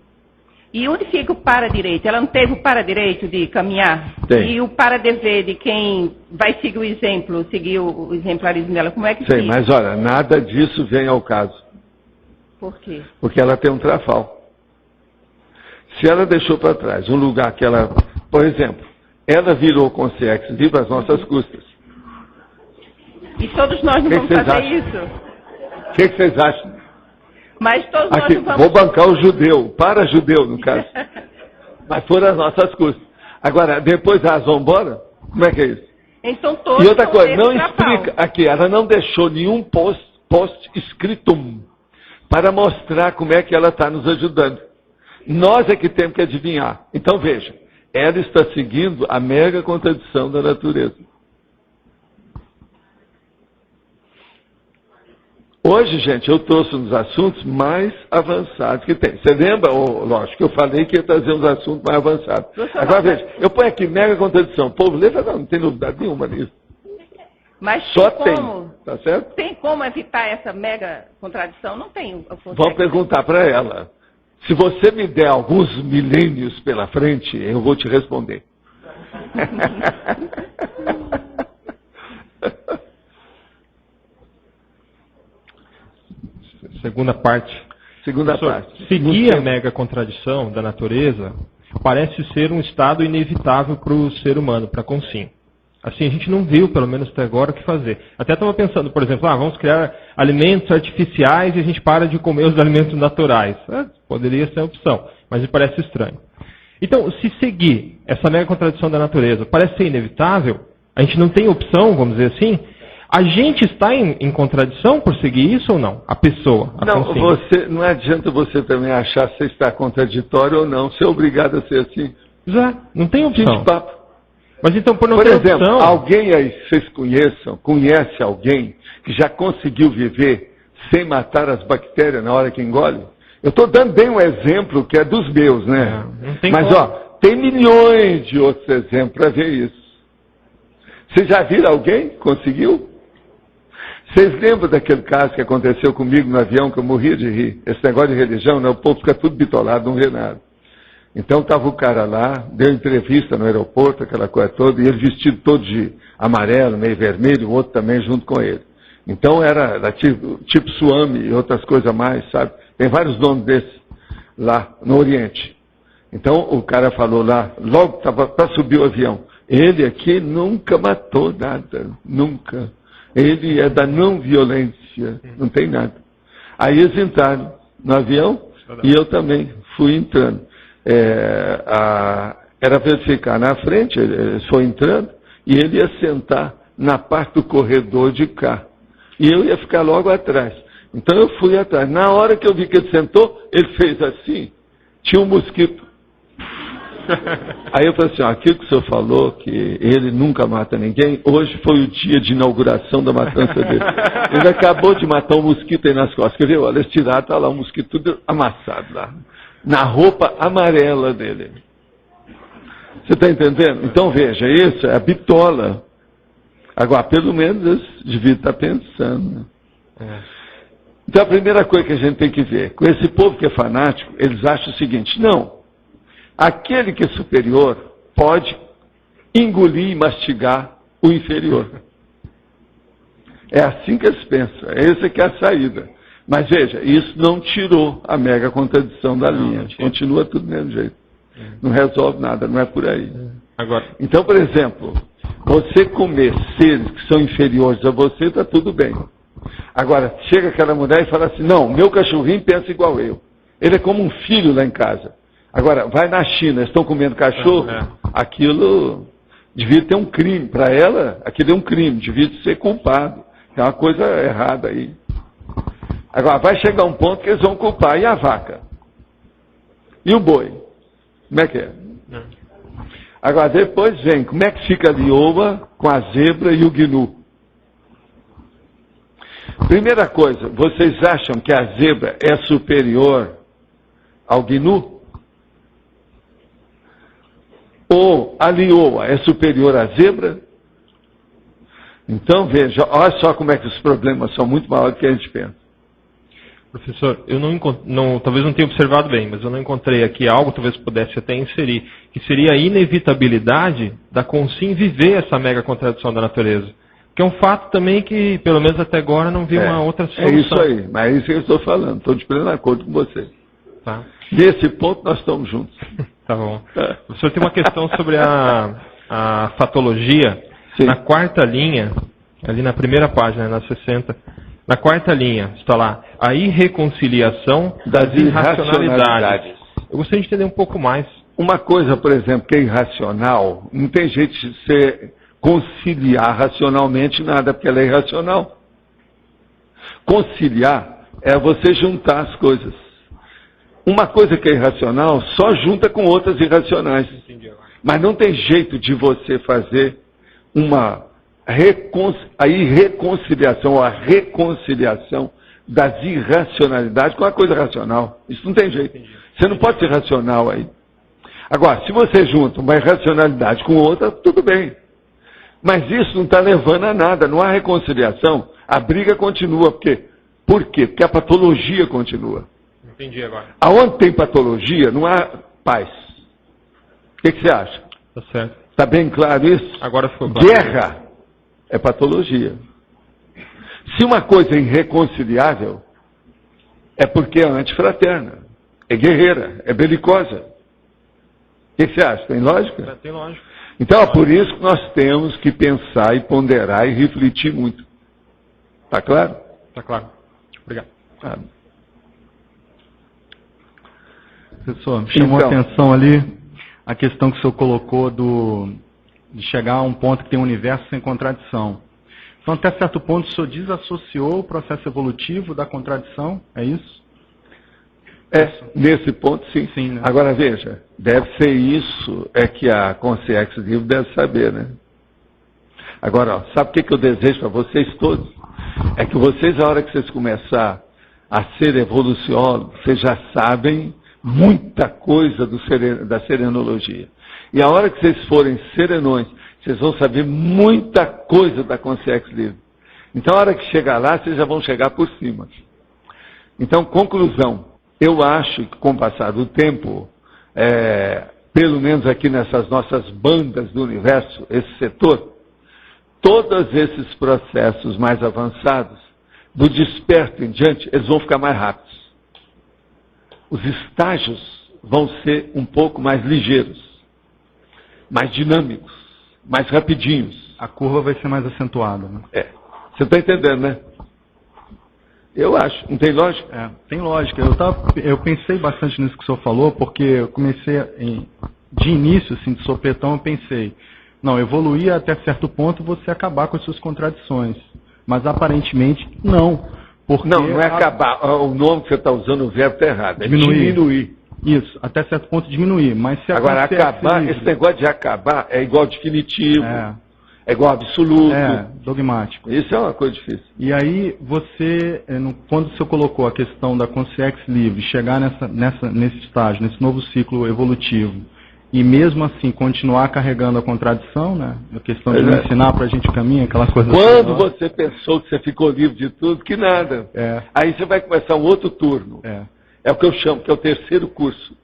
E onde fica o para-direito? Ela não teve o para-direito de caminhar? Tem. E o para-dever de quem vai seguir o exemplo, seguir o exemplarismo dela, como é que Sei, fica? mas olha, nada disso vem ao caso. Por quê? Porque ela tem um trafal. Se ela deixou para trás um lugar que ela... Por exemplo, ela virou consciência livre às nossas custas. E todos nós não vamos fazer isso? O que vocês acham? Mas todos Aqui, nós não vamos... vou bancar o judeu, para-judeu, no caso. Mas foram as nossas custas. Agora, depois elas vão embora? Como é que é isso? Então todos E outra vão coisa, ter não esse trapau. explica... Aqui, ela não deixou nenhum post-scriptum para mostrar como é que ela está nos ajudando. Nós é que temos que adivinhar. Então, veja, ela está seguindo a mega contradição da natureza. Hoje, gente, eu trouxe uns assuntos mais avançados que tem. Você lembra? Lógico que eu falei que ia trazer uns assuntos mais avançados. Agora, veja, eu ponho aqui mega contradição. O povo lê, não tem novidade nenhuma nisso. Mas só tem tem, como, tá certo? Tem como evitar essa mega contradição? Não tem. Vamos perguntar para ela. Se você me der alguns milênios pela frente, eu vou te responder. Segunda parte. Segunda Professor, parte. seguir a mega contradição da natureza parece ser um estado inevitável para o ser humano, para a consciência. Assim, a gente não viu, pelo menos até agora, o que fazer. Até estava pensando, por exemplo, vamos criar alimentos artificiais e a gente para de comer os alimentos naturais. Poderia ser uma opção, mas me parece estranho. Então, se seguir essa mega contradição da natureza parece ser inevitável, a gente não tem opção, vamos dizer assim, A gente está em contradição por seguir isso ou não? A pessoa, a não, consciência. não adianta você também achar se está contraditório ou não. Você é obrigado a ser assim. Já, não tem opção. De papo. Mas então, por exemplo, opção... alguém aí, vocês conhece alguém que já conseguiu viver sem matar as bactérias na hora que engole? Eu estou dando bem um exemplo que é dos meus, né? Não tem Mas, como. tem milhões de outros exemplos para ver isso. Vocês já viram alguém que conseguiu? Vocês lembram daquele caso que aconteceu comigo no avião, que eu morria de rir? Esse negócio de religião, né? O povo fica tudo bitolado, não vê nada. Então estava o cara lá, deu entrevista no aeroporto, aquela coisa toda, e ele vestido todo de amarelo, meio vermelho, o outro também junto com ele. Então era tipo Swami e outras coisas mais, sabe? Tem vários nomes desses lá no Oriente. Então o cara falou lá, logo estava para subir o avião, ele aqui nunca matou nada, nunca. Ele é da não violência, não tem nada. Aí eles entraram no avião e eu também fui entrando. Era para ele ficar na frente, ele foi entrando e ele ia sentar na parte do corredor de cá. E eu ia ficar logo atrás. Então eu fui atrás. Na hora que eu vi que ele sentou, ele fez assim, tinha um mosquito. Aí eu falei assim, aquilo que o senhor falou, que ele nunca mata ninguém, hoje foi o dia de inauguração da matança dele. Ele acabou de matar um mosquito aí nas costas. Quer ver? Olha, esse tirado está lá, um mosquito tudo amassado lá. Na roupa amarela dele. Você está entendendo? Então veja, isso é a bitola. Agora, pelo menos eles deviam estar pensando. Então a primeira coisa que a gente tem que ver, com esse povo que é fanático, eles acham o seguinte, não, aquele que é superior pode engolir e mastigar o inferior. É assim que eles pensam, essa que é a saída. Mas veja, isso não tirou a mega contradição da linha. Continua tudo do mesmo jeito. Não resolve nada, não é por aí. Agora. Então, por exemplo, você comer seres que são inferiores a você, está tudo bem. Agora, chega aquela mulher e fala assim, não, meu cachorrinho pensa igual eu. Ele é como um filho lá em casa. Agora, vai na China, estão comendo cachorro, aquilo devia ter um crime. Para ela, aquilo é um crime, devia ser culpado. Tem uma coisa errada aí. Agora, vai chegar um ponto que eles vão culpar. E a vaca? E o boi? Como é que é? Agora, depois vem, como é que fica a lioa com a zebra e o gnu? Primeira coisa, vocês acham que a zebra é superior ao gnu? Ou a lioa é superior à zebra? Então, veja, olha só como é que os problemas são muito maiores do que a gente pensa. Professor, eu talvez não tenha observado bem, mas eu não encontrei aqui algo, talvez pudesse até inserir, que seria a inevitabilidade da Consim viver essa mega contradição da natureza. Que é um fato também que, pelo menos até agora, não vi uma outra solução. É isso aí, mas é isso que eu estou falando, estou de pleno acordo com você. Tá. Nesse ponto nós estamos juntos. Tá bom. O senhor tem uma questão sobre a fatologia. Sim. Na quarta linha, ali na primeira página, na 60, na quarta linha, está lá, a irreconciliação das irracionalidades. Eu gostaria de entender um pouco mais. Uma coisa, por exemplo, que é irracional, não tem jeito de você conciliar racionalmente nada, porque ela é irracional. Conciliar é você juntar as coisas. Uma coisa que é irracional só junta com outras irracionais. Mas não tem jeito de você fazer a irreconciliação ou a reconciliação das irracionalidades com a coisa racional. Isso não tem jeito. Você não pode ser racional aí. Agora, se você junta uma irracionalidade com outra, tudo bem. Mas isso não está levando a nada. Não há reconciliação. A briga continua. Por quê? Porque a patologia continua. Entendi agora. Aonde tem patologia, não há paz. O que você acha? Tá certo. Está bem claro isso? Agora ficou claro. Guerra é patologia. Se uma coisa é irreconciliável, é porque é antifraterna, é guerreira, é belicosa. O que você acha? Tem lógica? Tem lógica. Então é por isso que nós temos que pensar e ponderar e refletir muito. Está claro? Está claro. Obrigado. Professor, chamou a atenção ali a questão que o senhor colocou de chegar a um ponto que tem um universo sem contradição. Então, até certo ponto, o senhor desassociou o processo evolutivo da contradição, é isso? Nesse ponto, sim. Né? Agora, veja, deve ser isso que a Consciência Livre deve saber, né? Agora, ó, sabe o que eu desejo para vocês todos? É que vocês, a hora que vocês começarem a ser evoluciólogos, vocês já sabem muita coisa da serenologia. E a hora que vocês forem serenões, vocês vão saber muita coisa da Consciência Livre. Então, a hora que chegar lá, vocês já vão chegar por cima. Então, conclusão. Eu acho que, com o passar do tempo, pelo menos aqui nessas nossas bandas do universo, esse setor, todos esses processos mais avançados, do desperto em diante, eles vão ficar mais rápidos. Os estágios vão ser um pouco mais ligeiros, mais dinâmicos, mais rapidinhos. A curva vai ser mais acentuada, né? Você está entendendo, né? Eu acho. Não tem lógica? Tem lógica. Eu pensei bastante nisso que o senhor falou, porque eu comecei, de início, assim, de sopetão, eu pensei, não, evoluir até certo ponto você acabar com as suas contradições. Mas aparentemente, não. Porque não é acabar. O nome que você está usando, o verbo está errado. É diminuir. Isso, até certo ponto diminuir. Mas se agora, acabar, esse negócio de acabar é igual definitivo. É igual absoluto. Dogmático. Isso é uma coisa difícil. E aí, você, quando o senhor colocou a questão da Consciência Livre, chegar nesse estágio, nesse novo ciclo evolutivo, e mesmo assim continuar carregando a contradição, né? A questão de ensinar pra gente o caminho, aquela coisa. Quando você pensou que você ficou livre de tudo, que nada. Aí você vai começar um outro turno. É o que eu chamo, que é o terceiro curso.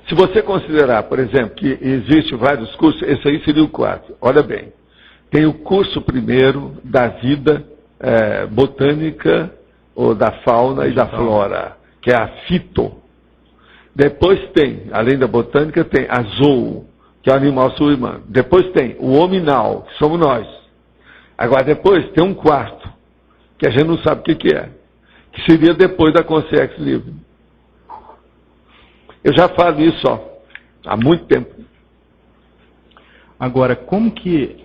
Se você considerar, por exemplo, que existem vários cursos, esse aí seria o quarto. Olha bem, tem o curso primeiro da vida botânica, ou da fauna e da flora, que é a fito. Depois tem, além da botânica, tem a zoo, que é o animal sul-humano. Depois tem o hominal, que somos nós. Agora, depois tem um quarto, que a gente não sabe o que é, que seria depois da Consciência Livre. Eu já falo isso há muito tempo. Agora, como que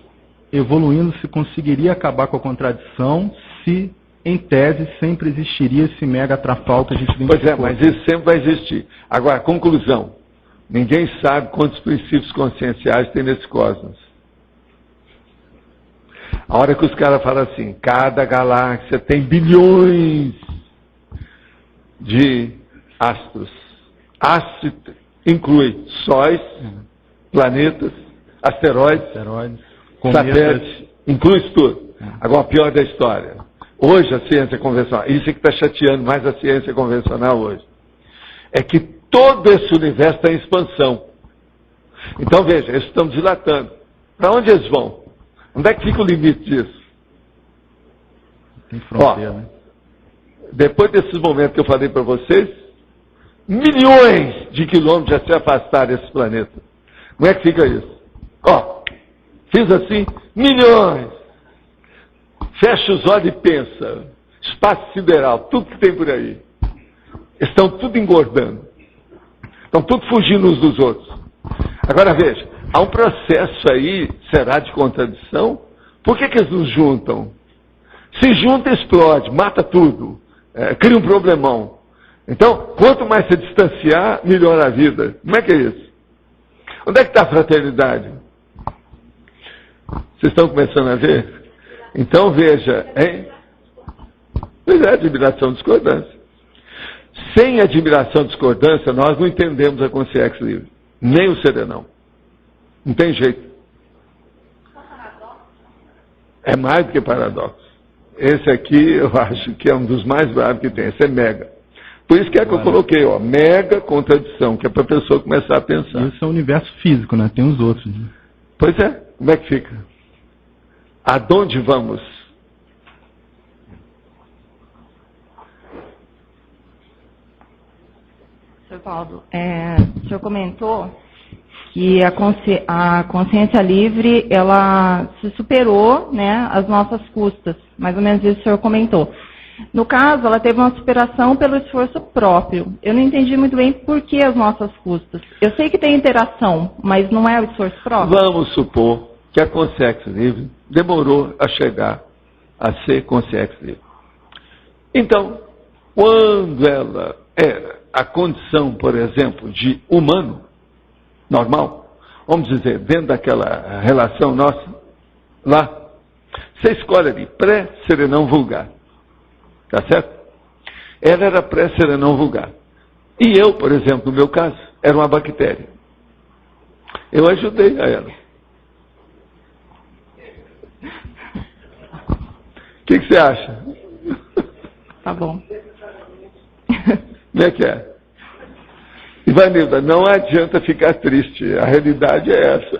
evoluindo se conseguiria acabar com a contradição se, em tese, sempre existiria esse mega trafal que a gente identificou? Pois é, mas isso sempre vai existir. Agora, conclusão. Ninguém sabe quantos princípios conscienciais tem nesse cosmos. A hora que os caras falam assim, cada galáxia tem bilhões de astros. Astro inclui sóis, planetas, asteroides, satélites, inclui isso tudo. Agora, o pior da história. Hoje, a ciência convencional, isso é que está chateando mais a ciência convencional hoje, é que todo esse universo está em expansão. Então, veja, eles estão dilatando. Para onde eles vão? Onde é que fica o limite disso? Tem fronteira, né? Depois desses momentos que eu falei para vocês, milhões de quilômetros já se afastaram desse planeta. Como é que fica isso? Fiz assim, milhões. Fecha os olhos e pensa. Espaço sideral, tudo que tem por aí. Estão tudo engordando. Estão tudo fugindo uns dos outros. Agora veja, há um processo aí, será de contradição? Por que eles nos juntam? Se junta, explode, mata tudo. Cria um problemão. Então, quanto mais se distanciar, melhor a vida. Como é que é isso? Onde é que está a fraternidade? Vocês estão começando a ver? Então, veja, hein? Pois é, admiração e discordância. Sem admiração e discordância, nós não entendemos a Consciência Livre. Nem o serenão. Não tem jeito. É mais do que paradoxo. Esse aqui, eu acho que é um dos mais bravos que tem. Esse é mega. Por isso que é que eu coloquei, mega contradição, que é para a pessoa começar a pensar. Isso é o universo físico, né? Tem os outros. Né? Pois é. Como é que fica? Aonde vamos? Sr. Paulo, o senhor comentou que a consciência livre, ela se superou, né, às nossas custas. Mais ou menos isso o senhor comentou. No caso, ela teve uma superação pelo esforço próprio. Eu não entendi muito bem por que as nossas custas. Eu sei que tem interação, mas não é o esforço próprio? Vamos supor que a Consciência Livre demorou a chegar a ser consciência livre. Então, quando ela era a condição, por exemplo, de humano, normal, vamos dizer, dentro daquela relação nossa, lá, você escolhe ali, pré-serenão vulgar. Tá certo? Ela era pré-serenão vulgar. E eu, por exemplo, no meu caso, era uma bactéria. Eu ajudei a ela. O que você acha? Tá bom. Como é que é? Ivanilda, não adianta ficar triste. A realidade é essa.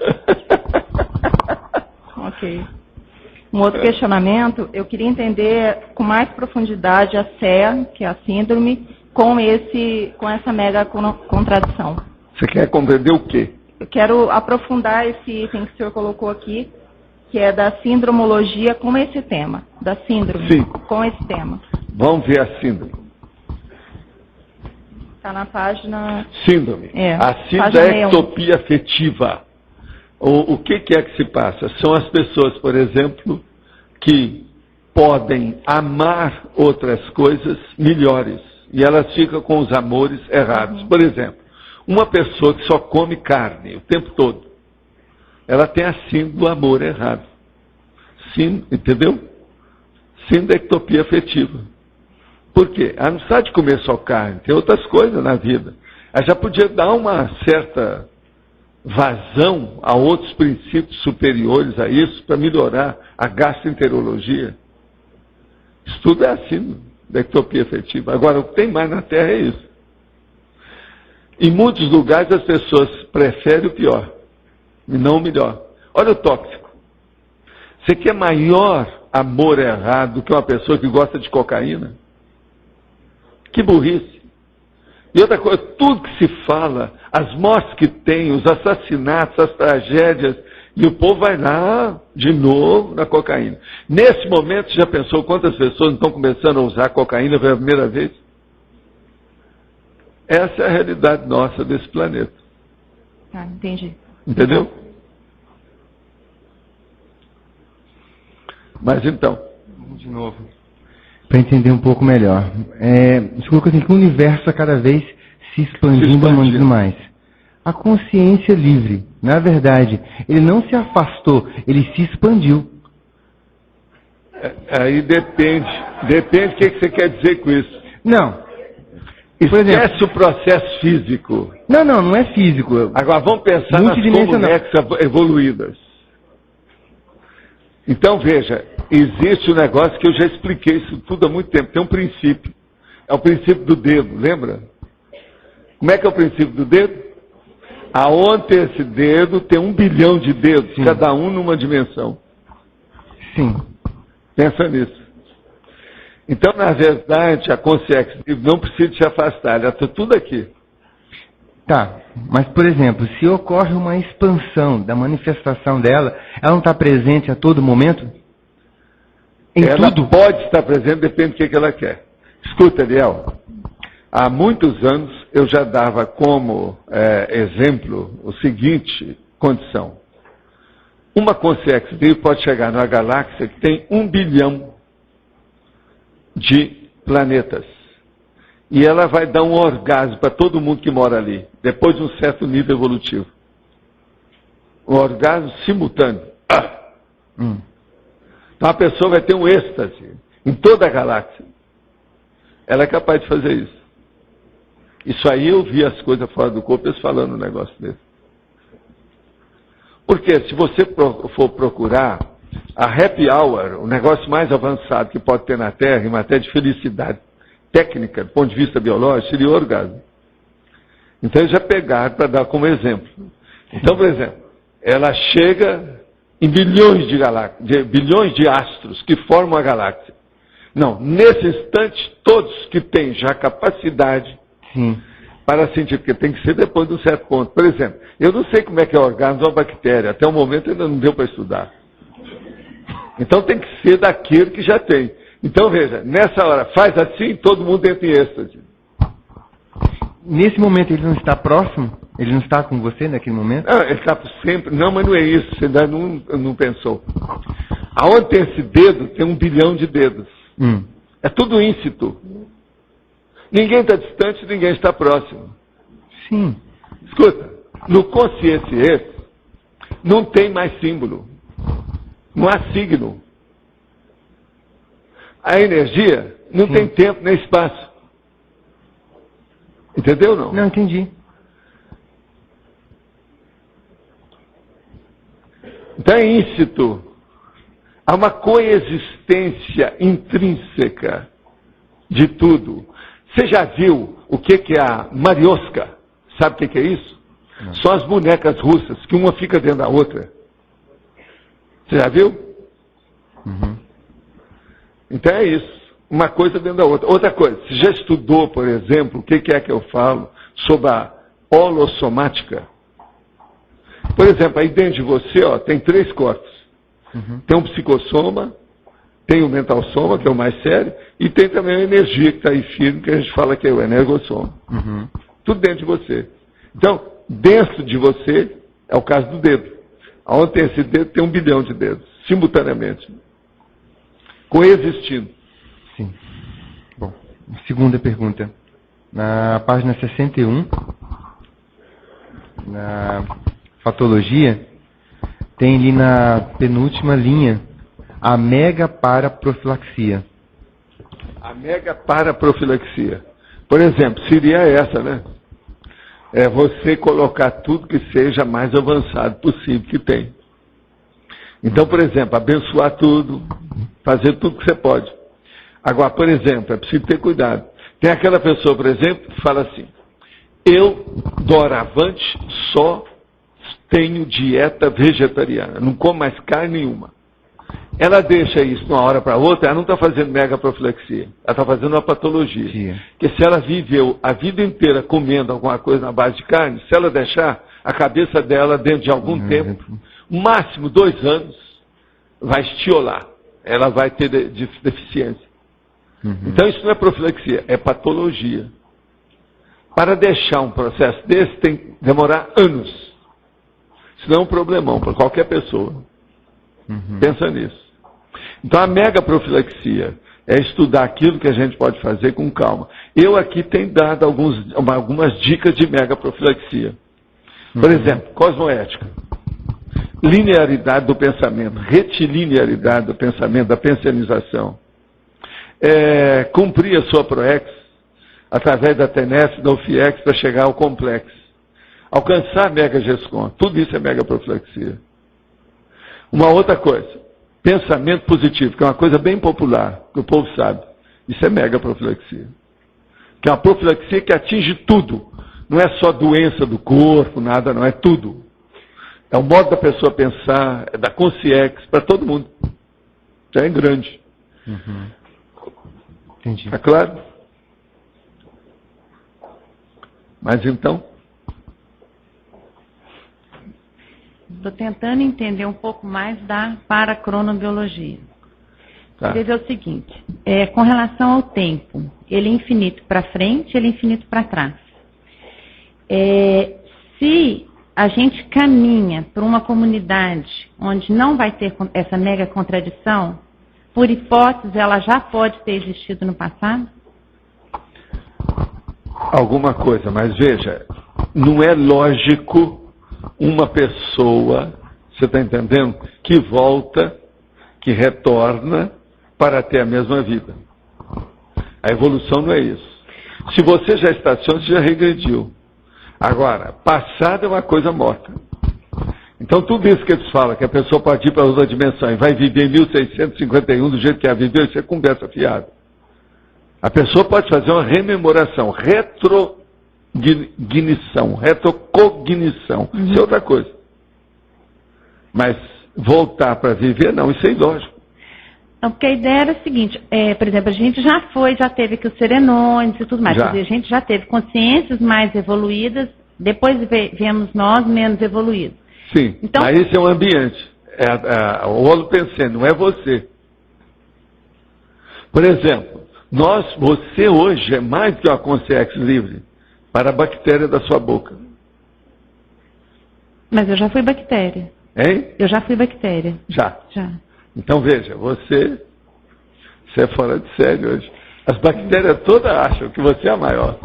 Ok. Um outro questionamento, eu queria entender com mais profundidade a SEA, que é a síndrome, com essa mega contradição. Você quer compreender o quê? Eu quero aprofundar esse item que o senhor colocou aqui, que é da sindromologia com esse tema. Da síndrome Sim. com esse tema. Vamos ver a síndrome. Está na página... Síndrome. A síndrome é ectopia afetiva. O que é que se passa? São as pessoas, por exemplo, que podem amar outras coisas melhores. E elas ficam com os amores errados. Por exemplo, uma pessoa que só come carne o tempo todo, ela tem a síndrome do amor errado. Entendeu? Síndrome da ectopia afetiva. Por quê? Ela não precisa de comer só carne, tem outras coisas na vida. Ela já podia dar uma certa vazão a outros princípios superiores a isso para melhorar a gastroenterologia. Isso tudo é assim, da ectopia afetiva. Agora, o que tem mais na Terra é isso. Em muitos lugares as pessoas preferem o pior e não o melhor. Olha o tóxico. Você quer maior amor errado do que uma pessoa que gosta de cocaína? Que burrice. E outra coisa, tudo que se fala, as mortes que tem, os assassinatos, as tragédias, e o povo vai lá de novo na cocaína. Nesse momento, você já pensou quantas pessoas estão começando a usar cocaína pela primeira vez? Essa é a realidade nossa desse planeta. Ah, entendi. Entendeu? Mas então. De novo. Para entender um pouco melhor. Você colocou assim que o universo a cada vez se expandindo mais. A consciência livre, na verdade, ele não se afastou, ele se expandiu. Aí depende o que você quer dizer com isso. Não. Esquece o processo físico. Não é físico. Agora vamos pensar nas comunidades evoluídas. Então veja, existe um negócio que eu já expliquei isso tudo há muito tempo. Tem um princípio. É o princípio do dedo, lembra? Como é que é o princípio do dedo? Aonde esse dedo tem 1 bilhão de dedos, sim, cada um numa dimensão. Sim. Pensa nisso. Então, na verdade, a consciência não precisa se afastar, ela está tudo aqui. Tá, mas por exemplo, se ocorre uma expansão da manifestação dela, ela não está presente a todo momento? Ela pode estar presente, depende do que ela quer. Escuta, Eliel, há muitos anos eu já dava como exemplo o seguinte condição. Uma consciência pode chegar numa galáxia que tem 1 bilhão de planetas. E ela vai dar um orgasmo para todo mundo que mora ali, depois de um certo nível evolutivo. Um orgasmo simultâneo. Então a pessoa vai ter um êxtase em toda a galáxia. Ela é capaz de fazer isso. Isso aí eu vi as coisas fora do corpo, eles falando um negócio desse. Porque se você for procurar a happy hour, o negócio mais avançado que pode ter na Terra, em matéria de felicidade técnica, do ponto de vista biológico, seria o orgasmo. Então eles já pegaram para dar como exemplo. Então, por exemplo, ela chega em bilhões de astros que formam a galáxia. Não, nesse instante, todos que têm já capacidade, sim, para sentir, porque tem que ser depois de um certo ponto. Por exemplo, eu não sei como é que é o orgasmo de uma bactéria, até o momento ainda não deu para estudar. Então tem que ser daquele que já tem. Então veja, nessa hora, faz assim, todo mundo entra em êxtase. Nesse momento ele não está próximo? Ele não está com você naquele momento? Não, ele está sempre. Não, mas não é isso, você ainda não pensou. Aonde tem esse dedo, tem 1 bilhão de dedos. É tudo íncito. Ninguém está distante, ninguém está próximo. Sim. Escuta, no consciência não tem mais símbolo. Não há signo. A energia não tem tempo nem espaço. Entendeu ou não? Não, entendi. Então é íncito. Há uma coexistência intrínseca de tudo. Você já viu o que é a Mariosca? Sabe o que é isso? Não. São as bonecas russas, que uma fica dentro da outra. Você já viu? Então é isso. Uma coisa dentro da outra. Outra coisa, você já estudou, por exemplo, o que é que eu falo sobre a holossomática? Por exemplo, aí dentro de você, ó, tem 3 corpos. Tem um psicossoma, tem o mental soma, que é o mais sério, e tem também a energia que está aí firme, que a gente fala que é o energossoma. Tudo dentro de você. Então, dentro de você, é o caso do dedo. Onde tem esse dedo, tem 1 bilhão de dedos, simultaneamente. Coexistindo. Sim. Bom, segunda pergunta. Na página 61, na fatologia, tem ali na penúltima linha a megaparaprofilaxia. A megaparaprofilaxia. Por exemplo, seria essa, né? É você colocar tudo que seja mais avançado possível que tem. Então, por exemplo, abençoar tudo, fazer tudo que você pode. Agora, por exemplo, é preciso ter cuidado. Tem aquela pessoa, por exemplo, que fala assim: eu, doravante, só tenho dieta vegetariana, não como mais carne nenhuma. Ela deixa isso de uma hora para outra, ela não está fazendo megaprofilaxia, ela está fazendo uma patologia. Sim. Porque se ela viveu a vida inteira comendo alguma coisa na base de carne, se ela deixar, a cabeça dela, dentro de algum tempo, máximo 2 anos, vai estiolar. Ela vai ter deficiência. Então isso não é profilaxia, é patologia. Para deixar um processo desse, tem que demorar anos. Isso não é um problemão para qualquer pessoa. Pensa nisso. Então a megaprofilaxia é estudar aquilo que a gente pode fazer com calma. Eu aqui tenho dado algumas dicas de megaprofilaxia. Por exemplo, cosmoética. Linearidade do pensamento, retilinearidade do pensamento, da pensionização. Cumprir a sua PROEX através da TENES, da UFIEX, para chegar ao complexo. Alcançar a mega-GESCOM. Tudo isso é megaprofilaxia. Uma outra coisa, pensamento positivo, que é uma coisa bem popular, que o povo sabe. Isso é megaprofilaxia. Que é uma profilaxia que atinge tudo. Não é só doença do corpo, nada, não, é tudo. É o modo da pessoa pensar, é da consciência, para todo mundo. Já é grande. Entendi. Está claro? Mas então? Estou tentando entender um pouco mais da paracronobiologia. Tá. Quer dizer o seguinte, com relação ao tempo, ele é infinito para frente, ele é infinito para trás. Se a gente caminha para uma comunidade onde não vai ter essa mega contradição, por hipótese, ela já pode ter existido no passado? Alguma coisa, mas veja, não é lógico uma pessoa, você está entendendo, que volta, que retorna para ter a mesma vida. A evolução não é isso. Se você já estaciona, você já regrediu. Agora, passado é uma coisa morta. Então tudo isso que eles falam, que a pessoa pode ir para outra dimensão e vai viver em 1651 do jeito que ela viveu, isso é conversa fiada. A pessoa pode fazer uma rememoração, retrocognição. Isso é outra coisa. Mas voltar para viver, não, isso é ilógico. Não, porque a ideia era a seguinte, por exemplo, a gente já teve aqui os serenônios e tudo mais, quer dizer, a gente já teve consciências mais evoluídas, depois vemos nós menos evoluídos. Sim, então, mas esse é o ambiente, o holopensene, não é você. Por exemplo, você hoje é mais que uma consciência livre para a bactéria da sua boca. Mas eu já fui bactéria. Hein? Eu já fui bactéria. Já. Então veja, você é fora de série hoje. As bactérias todas acham que você é a maior.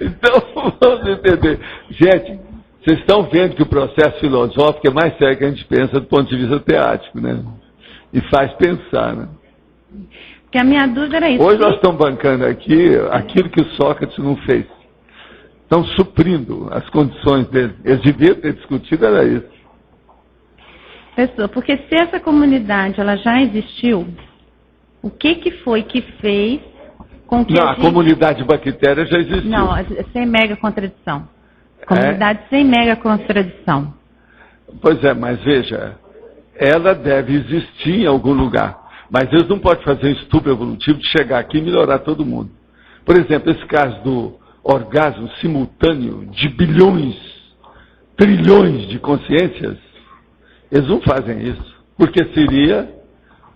Então, vamos entender. Gente, vocês estão vendo que o processo filosófico é mais sério que a gente pensa do ponto de vista teático, né? E faz pensar, né? Porque a minha dúvida era isso. Hoje nós estamos bancando aqui aquilo que o Sócrates não fez. Estão suprindo as condições dele. Eles deviam ter discutido, era isso. Pessoal, porque se essa comunidade ela já existiu, o que foi que fez com que a comunidade bactéria já existiu. Não, sem mega contradição. Comunidade sem mega contradição. Pois é, mas veja, ela deve existir em algum lugar. Mas eles não podem fazer um estupro evolutivo de chegar aqui e melhorar todo mundo. Por exemplo, esse caso do orgasmo simultâneo de bilhões, trilhões de consciências, eles não fazem isso, porque seria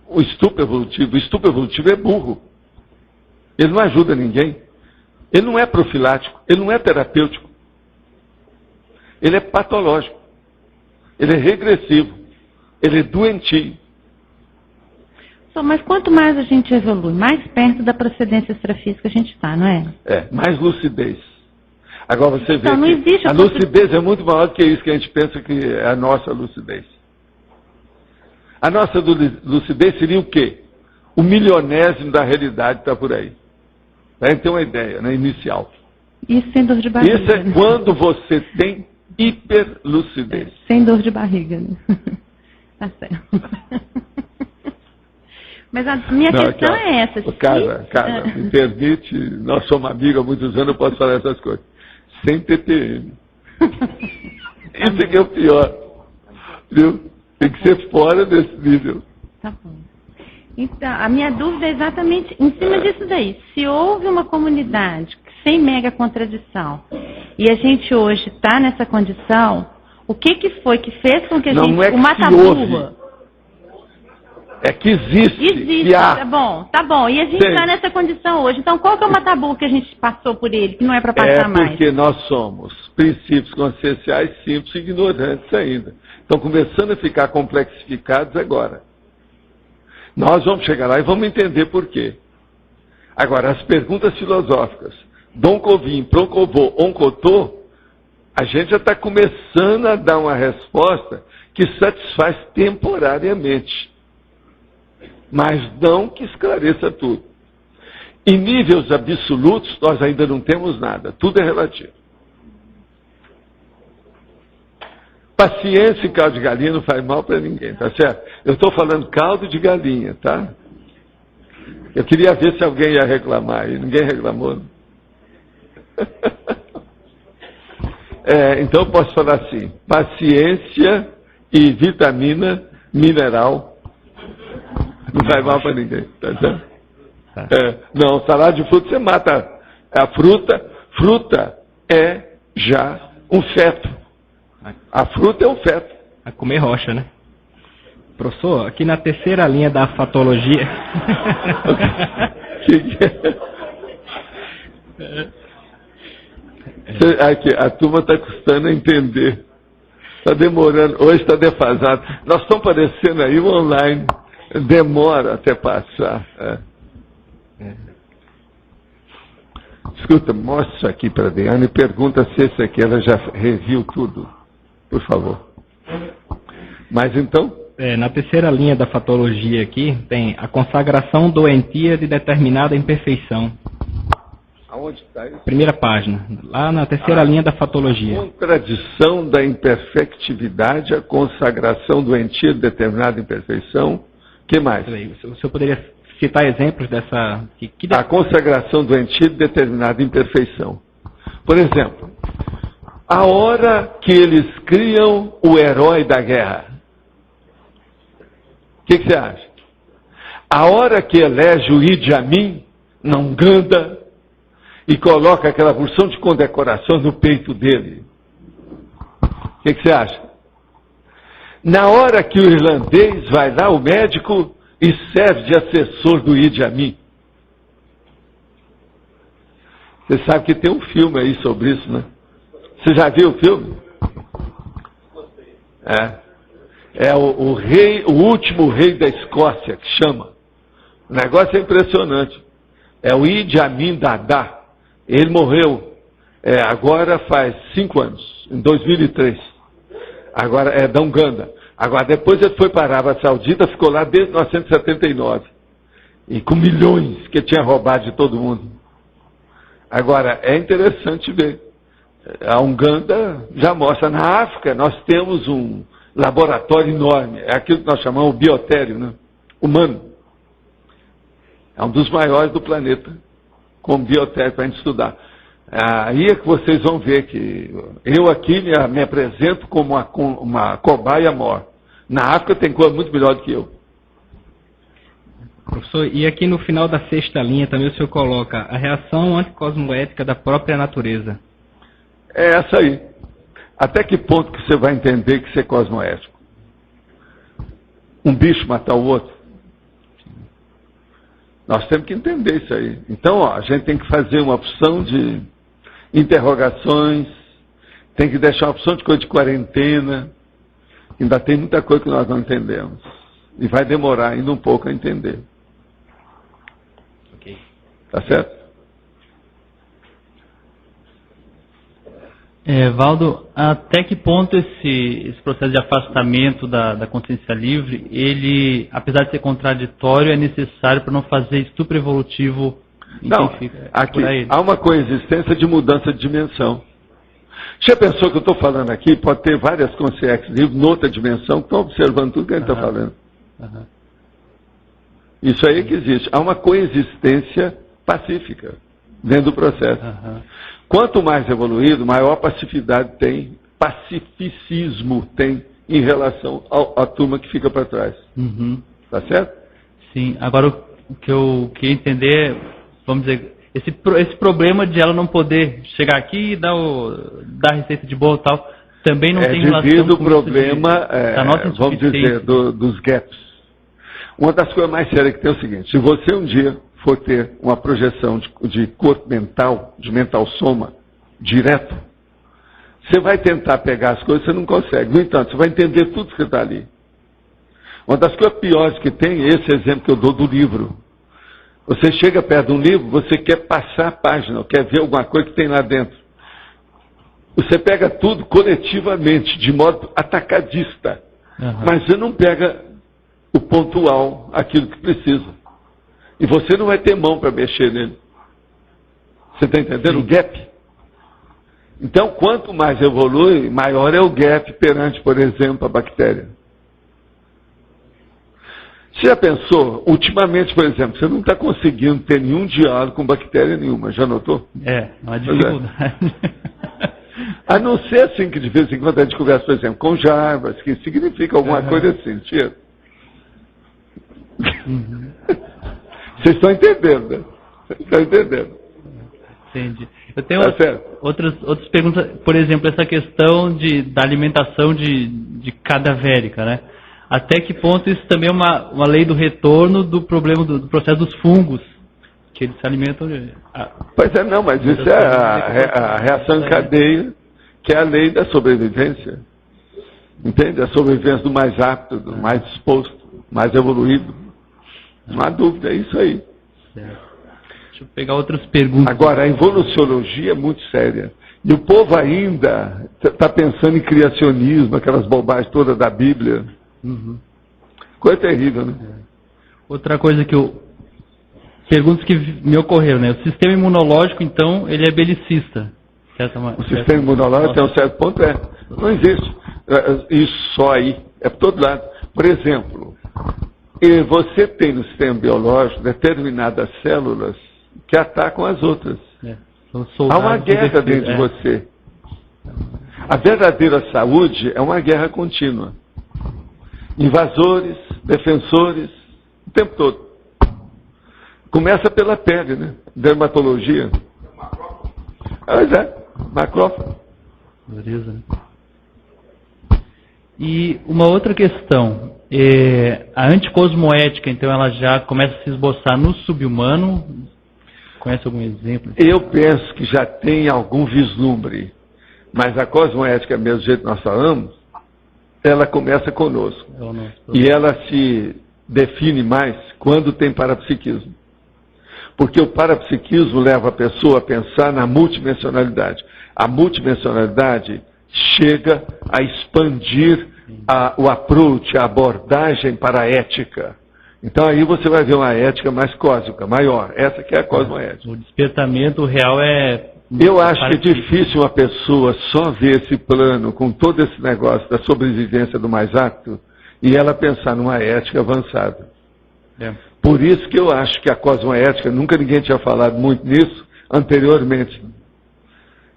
o estupro evolutivo. O estupro evolutivo é burro. Ele não ajuda ninguém. Ele não é profilático, ele não é terapêutico. Ele é patológico. Ele é regressivo. Ele é doentio. Mas quanto mais a gente evolui, mais perto da procedência extrafísica a gente está, não é? Mais lucidez. Agora você vê não que existe a lucidez é muito maior do que isso que a gente pensa que é a nossa lucidez. A nossa lucidez seria o quê? O milionésimo da realidade está por aí. Para a gente ter uma ideia, né, inicial. Isso sem dor de barriga. Isso é quando você tem hiperlucidez. Sem dor de barriga. Né? Tá certo. Mas a minha questão é essa. Cara, me permite, nós somos amigos há muitos anos, eu posso falar essas coisas. Sem TPM. Isso é que é o pior. Viu? Tem que ser fora desse nível. Tá bom. Então, a minha dúvida é exatamente em cima disso daí. Se houve uma comunidade sem mega contradição e a gente hoje está nessa condição, o que foi que fez com que a gente... Não é que o mata-burra... É que existe. Existe, tá bom. E a gente está nessa condição hoje. Então, qual que é o matabu que a gente passou por ele, que não é para passar mais? É porque nós somos princípios conscienciais simples e ignorantes ainda. Estão começando a ficar complexificados agora. Nós vamos chegar lá e vamos entender por quê. Agora, as perguntas filosóficas, Dom Covim, Proncovô, Oncotô, a gente já está começando a dar uma resposta que satisfaz temporariamente. Mas não que esclareça tudo. Em níveis absolutos, nós ainda não temos nada. Tudo é relativo. Paciência e caldo de galinha não faz mal para ninguém, tá certo? Eu estou falando caldo de galinha, tá? Eu queria ver se alguém ia reclamar e ninguém reclamou. Então eu posso falar assim, paciência e vitamina mineral não faz mal para ninguém, tá certo? Não, salada de fruta você mata a fruta. Fruta é já um feto. A fruta é um feto. A comer rocha, né? Professor, aqui na terceira linha da fatologia... Aqui, a turma está custando a entender. Está demorando. Hoje está defasado. Nós estamos parecendo aí o online. Demora até passar. Escuta, mostra isso aqui para a Diana e pergunta se esse aqui ela já reviu tudo. Por favor. Mas então? Na terceira linha da fatologia aqui, tem a consagração doentia de determinada imperfeição. Aonde está isso? Primeira página, lá na terceira linha da fatologia. Contradição da imperfectividade, a consagração doentia de determinada imperfeição. O que mais? O senhor poderia citar exemplos dessa... A consagração doentia de determinada imperfeição. Por exemplo, a hora que eles criam o herói da guerra. O que você acha? A hora que elege o Idi Amin, na Uganda, e coloca aquela porção de condecoração no peito dele. O que você acha? Na hora que o irlandês vai lá, o médico, e serve de assessor do Idi Amin. Você sabe que tem um filme aí sobre isso, né? Você já viu o filme? É o último rei da Escócia, que chama. O negócio é impressionante. É o Idi Amin Dada. Ele morreu agora faz 5 anos, em 2003. Agora é da Uganda. Agora, depois ele foi para a Arábia Saudita, ficou lá desde 1979. E com milhões que tinha roubado de todo mundo. Agora, é interessante ver. A Uganda já mostra. Na África, nós temos um laboratório enorme. É aquilo que nós chamamos de biotério, né? Humano. É um dos maiores do planeta, como biotério para a gente estudar. Aí é que vocês vão ver que eu aqui me apresento como uma cobaia mor. Na África tem coisa muito melhor do que eu. Professor, e aqui no final da 6ª linha também o senhor coloca a reação anticosmoética da própria natureza. É essa aí. Até que ponto que você vai entender que isso é cosmoético? Um bicho matar o outro? Nós temos que entender isso aí. Então, a gente tem que fazer uma opção de interrogações, tem que deixar uma opção de coisa de quarentena. Ainda tem muita coisa que nós não entendemos. E vai demorar ainda um pouco a entender. Ok. Tá certo? Valdo, até que ponto esse processo de afastamento da consciência livre, ele, apesar de ser contraditório, é necessário para não fazer estupro evolutivo? Não, aqui há uma coexistência de mudança de dimensão. Já pensou que eu estou falando aqui, pode ter várias consciências livres noutra dimensão que estão observando tudo que a gente está falando. Isso aí é que existe. Há uma coexistência pacífica dentro do processo. Quanto mais evoluído, maior pacificidade tem, pacificismo tem em relação à turma que fica para trás. Tá certo? Sim. Agora, o que eu queria entender é, vamos dizer, esse problema de ela não poder chegar aqui e dar a receita de bolo e tal, também não tem relação com devido ao problema, vamos dizer, dos gaps. Uma das coisas mais sérias que tem é o seguinte: se você um dia for ter uma projeção de corpo mental, de mental soma, direto, você vai tentar pegar as coisas, você não consegue. No entanto, você vai entender tudo que está ali. Uma das coisas piores que tem é esse exemplo que eu dou do livro. Você chega perto de um livro, você quer passar a página, quer ver alguma coisa que tem lá dentro. Você pega tudo coletivamente, de modo atacadista. Mas você não pega o pontual, aquilo que precisa. E você não vai ter mão para mexer nele. Você está entendendo? Sim. O gap. Então, quanto mais evolui, maior é o gap perante, por exemplo, a bactéria. Você já pensou, ultimamente, por exemplo, você não está conseguindo ter nenhum diálogo com bactéria nenhuma, já notou? Não há dificuldade. A não ser assim que de vez em quando a gente conversa, por exemplo, com Jarbas, que significa alguma coisa assim, tio. Vocês estão entendendo, né? Estão entendendo. Entendi. Eu tenho outras perguntas, por exemplo, essa questão da alimentação de cadavérica, né? Até que ponto isso também é uma lei do retorno do problema do processo dos fungos, que eles se alimentam de... Pois é, não, mas isso é a reação em cadeia, que é a lei da sobrevivência. Entende? A sobrevivência do mais apto, do mais disposto, mais evoluído. Não há dúvida, é isso aí. Certo. Deixa eu pegar outras perguntas. Agora, a evoluciologia é muito séria. E o povo ainda está pensando em criacionismo, aquelas bobagens todas da Bíblia. Coisa terrível, né? Outra coisa que perguntas que me ocorreram, né? O sistema imunológico, então, ele é belicista. O sistema imunológico, até um certo ponto, não existe. Isso só aí. É por todo lado. Por exemplo, você tem no sistema biológico determinadas células que atacam as outras. Há uma guerra dentro de você. A verdadeira saúde é uma guerra contínua. Invasores, defensores, o tempo todo. Começa pela pele, né? Dermatologia. Pois macrófago. Beleza, né? E uma outra questão, a anticosmoética, então, ela já começa a se esboçar no subhumano. Conhece algum exemplo? Eu penso que já tem algum vislumbre, mas a cosmoética, mesmo do jeito que nós falamos, ela começa conosco. E ela se define mais quando tem parapsiquismo. Porque o parapsiquismo leva a pessoa a pensar na multidimensionalidade. A multidimensionalidade chega a expandir o approach, a abordagem para a ética. Então aí você vai ver uma ética mais cósmica, maior. Essa que é a cosmoética. O despertamento real é... Eu acho que é difícil uma pessoa só ver esse plano, com todo esse negócio da sobrevivência do mais apto, e ela pensar numa ética avançada. Por isso que eu acho que a cosmoética, nunca ninguém tinha falado muito nisso anteriormente.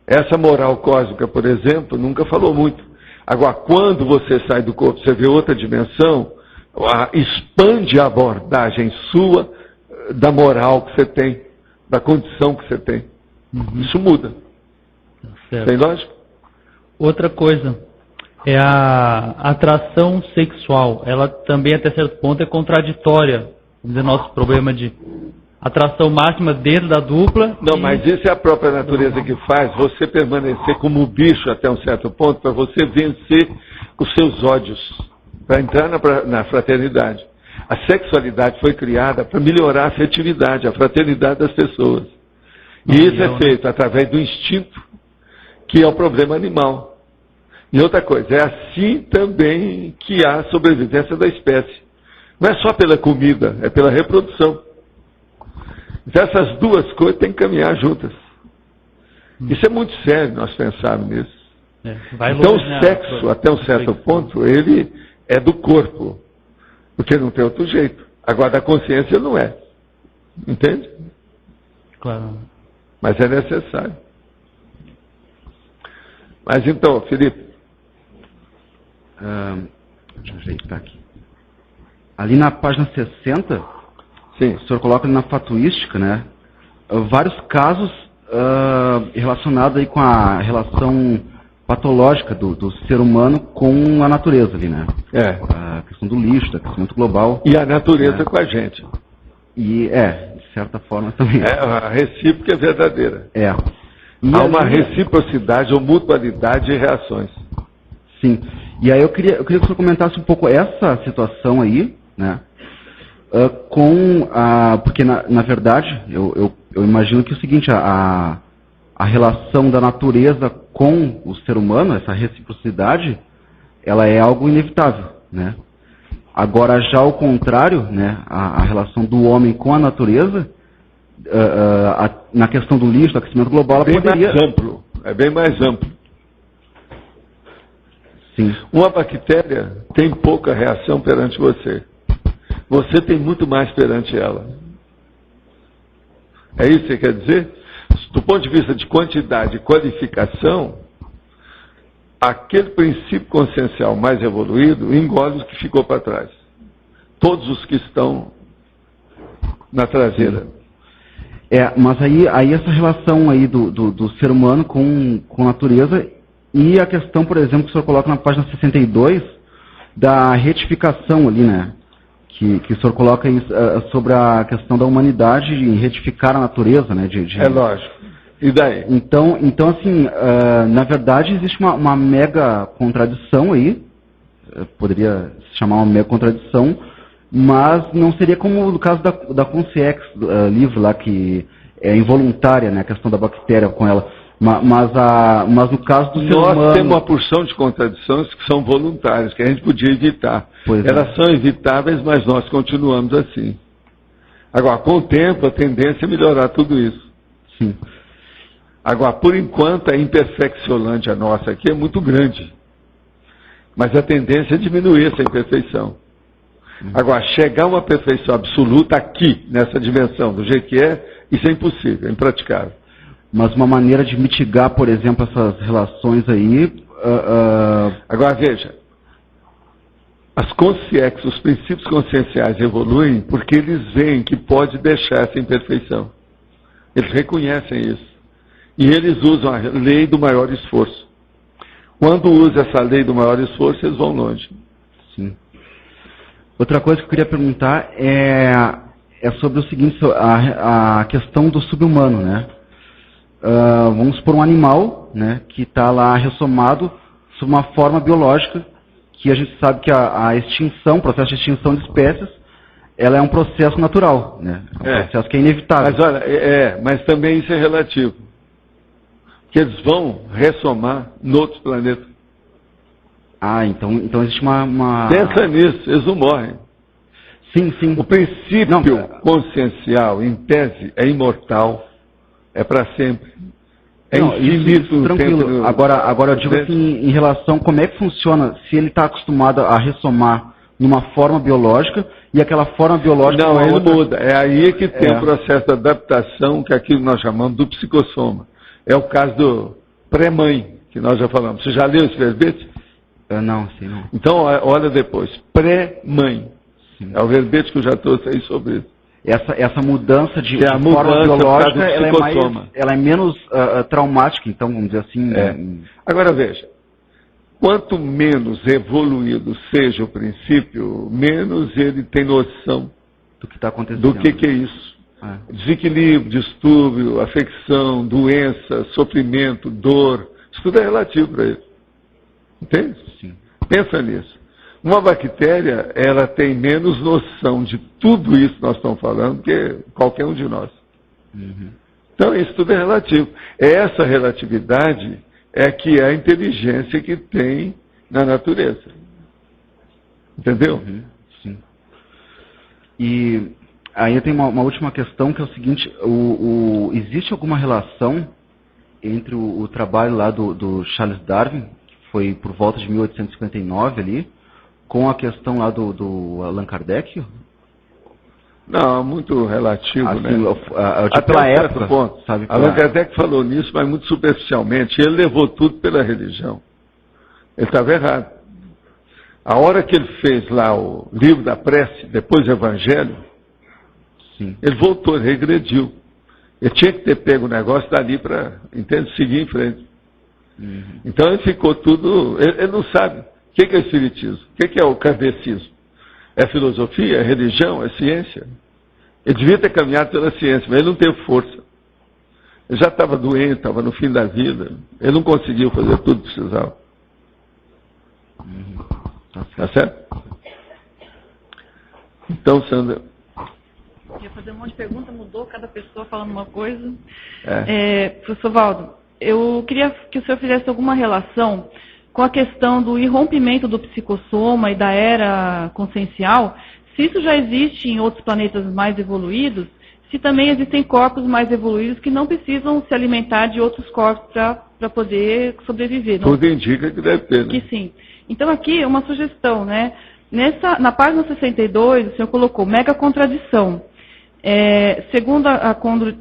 Essa moral cósmica, por exemplo, nunca falou muito. Agora, quando você sai do corpo, você vê outra dimensão, expande a abordagem sua da moral que você tem, da condição que você tem. Isso muda. Certo. Tem lógico? Outra coisa, é a atração sexual. Ela também, até certo ponto, é contraditória. Vamos dizer, nosso problema de atração máxima dentro da dupla. Não, mas isso é a própria natureza que faz você permanecer como bicho até um certo ponto, para você vencer os seus ódios, para entrar na fraternidade. A sexualidade foi criada para melhorar a afetividade, a fraternidade das pessoas. E isso é feito através do instinto, que é o problema animal. E outra coisa, é assim também que há a sobrevivência da espécie. Não é só pela comida, é pela reprodução. Então essas duas coisas têm que caminhar juntas. Isso é muito sério nós pensarmos nisso. Então o sexo, até um certo ponto, ele é do corpo. Porque não tem outro jeito. Agora da consciência não é. Entende? Claro. Mas é necessário. Mas então, Felipe. Deixa eu ajeitar aqui. Ali na página 60, sim, o senhor coloca na fatuística, né? Vários casos relacionados aí com a relação patológica do ser humano com a natureza ali, né? A questão do lixo, do aquecimento global. E a natureza com a gente. E de certa forma também. A recíproca é verdadeira. E há uma reciprocidade ou mutualidade de reações. Sim. E aí eu queria que o senhor comentasse um pouco essa situação aí, né? Porque na verdade, eu imagino que é o seguinte, a relação da natureza com o ser humano, essa reciprocidade, ela é algo inevitável, né? Agora, já ao contrário, né, a relação do homem com a natureza, na questão do lixo, do aquecimento global, ela poderia... É bem mais amplo. Sim. Uma bactéria tem pouca reação perante você. Você tem muito mais perante ela. É isso que você quer dizer? Do ponto de vista de quantidade e qualificação, aquele princípio consciencial mais evoluído engole o que ficou para trás. Todos os que estão na traseira. Mas aí essa relação aí do ser humano com a natureza e a questão, por exemplo, que o senhor coloca na página 62, da retificação ali, né? Que o senhor coloca aí, sobre a questão da humanidade em retificar a natureza, né? É lógico. E daí? Então assim, na verdade existe uma mega contradição aí, poderia se chamar uma mega contradição, mas não seria como no caso da Consciex livre lá, que é involuntária, né, a questão da bactéria com ela, mas no caso do ser humano... Nós temos uma porção de contradições que são voluntárias, que a gente podia evitar. Elas são evitáveis, mas nós continuamos assim. Agora, com o tempo, a tendência é melhorar tudo isso. Sim. Agora, por enquanto, a imperfecciolante a nossa aqui é muito grande. Mas a tendência é diminuir essa imperfeição. Agora, chegar a uma perfeição absoluta aqui, nessa dimensão, do jeito que isso é impossível, é impraticável. Mas uma maneira de mitigar, por exemplo, essas relações aí... Agora, veja, as consciências, os princípios conscienciais evoluem porque eles veem que pode deixar essa imperfeição. Eles reconhecem isso. E eles usam a lei do maior esforço. Quando usa essa lei do maior esforço, eles vão longe. Sim. Outra coisa que eu queria perguntar é sobre o seguinte, a questão do subhumano, né? Vamos supor um animal, né, que está lá ressomado sob uma forma biológica que a gente sabe que a extinção, o processo de extinção de espécies, ela é um processo natural, né? É um processo que é inevitável. Mas olha, mas também isso é relativo. Que eles vão ressomar em outros planetas. Então existe uma... Pensa nisso, eles não morrem. Sim. O princípio consciencial, em tese, é imortal, é para sempre. É infinito. Isso, tranquilo. Agora eu digo assim, em relação como é que funciona, se ele está acostumado a ressomar numa forma biológica e aquela forma biológica... Não, ele muda. É aí que tem o processo de adaptação, que é aquilo que nós chamamos do psicossoma. É o caso do pré-mãe, que nós já falamos. Você já leu esse verbete? Não, sim, não. Então, olha depois. Pré-mãe. É o verbete que eu já trouxe aí sobre isso. Essa mudança de forma biológica, ela é menos traumática, então, vamos dizer assim... Agora, veja. Quanto menos evoluído seja o princípio, menos ele tem noção do que está acontecendo. Do que é isso. Desequilíbrio, distúrbio, afecção, doença, sofrimento, dor. Isso tudo é relativo para ele. Entende? Sim. Pensa nisso. Uma bactéria, ela tem menos noção de tudo isso que nós estamos falando que qualquer um de nós. Uhum. Então, isso tudo é relativo. Essa relatividade é que é a inteligência que tem na natureza. Entendeu? Uhum. Sim. E aí eu tenho uma última questão, que é o seguinte, existe alguma relação entre o trabalho lá do Charles Darwin, que foi por volta de 1859 ali, com a questão lá do Allan Kardec? Não, muito relativo, assim, né? Até pela época, ponto. Sabe, Allan Kardec falou nisso, mas muito superficialmente. Ele levou tudo pela religião. Ele estava errado. A hora que ele fez lá o livro da prece, depois do Evangelho, ele voltou, ele regrediu. Ele tinha que ter pego o negócio dali para, seguir em frente. Uhum. Então ele ficou tudo... Ele não sabe. O que é espiritismo? O que é o kardecismo? É filosofia? É religião? É ciência? Ele devia ter caminhado pela ciência, mas ele não teve força. Ele já estava doente, estava no fim da vida. Ele não conseguiu fazer tudo que precisava. Tá certo? Então, Sandra... Eu ia fazer um monte de pergunta, mudou cada pessoa falando uma coisa. Professor Valdo, eu queria que o senhor fizesse alguma relação com a questão do irrompimento do psicossoma e da era consciencial, se isso já existe em outros planetas mais evoluídos, se também existem corpos mais evoluídos que não precisam se alimentar de outros corpos para poder sobreviver. Tudo indica que deve ter, né? Que sim. Então aqui uma sugestão, né? Na página 62, o senhor colocou mega contradição. Segundo a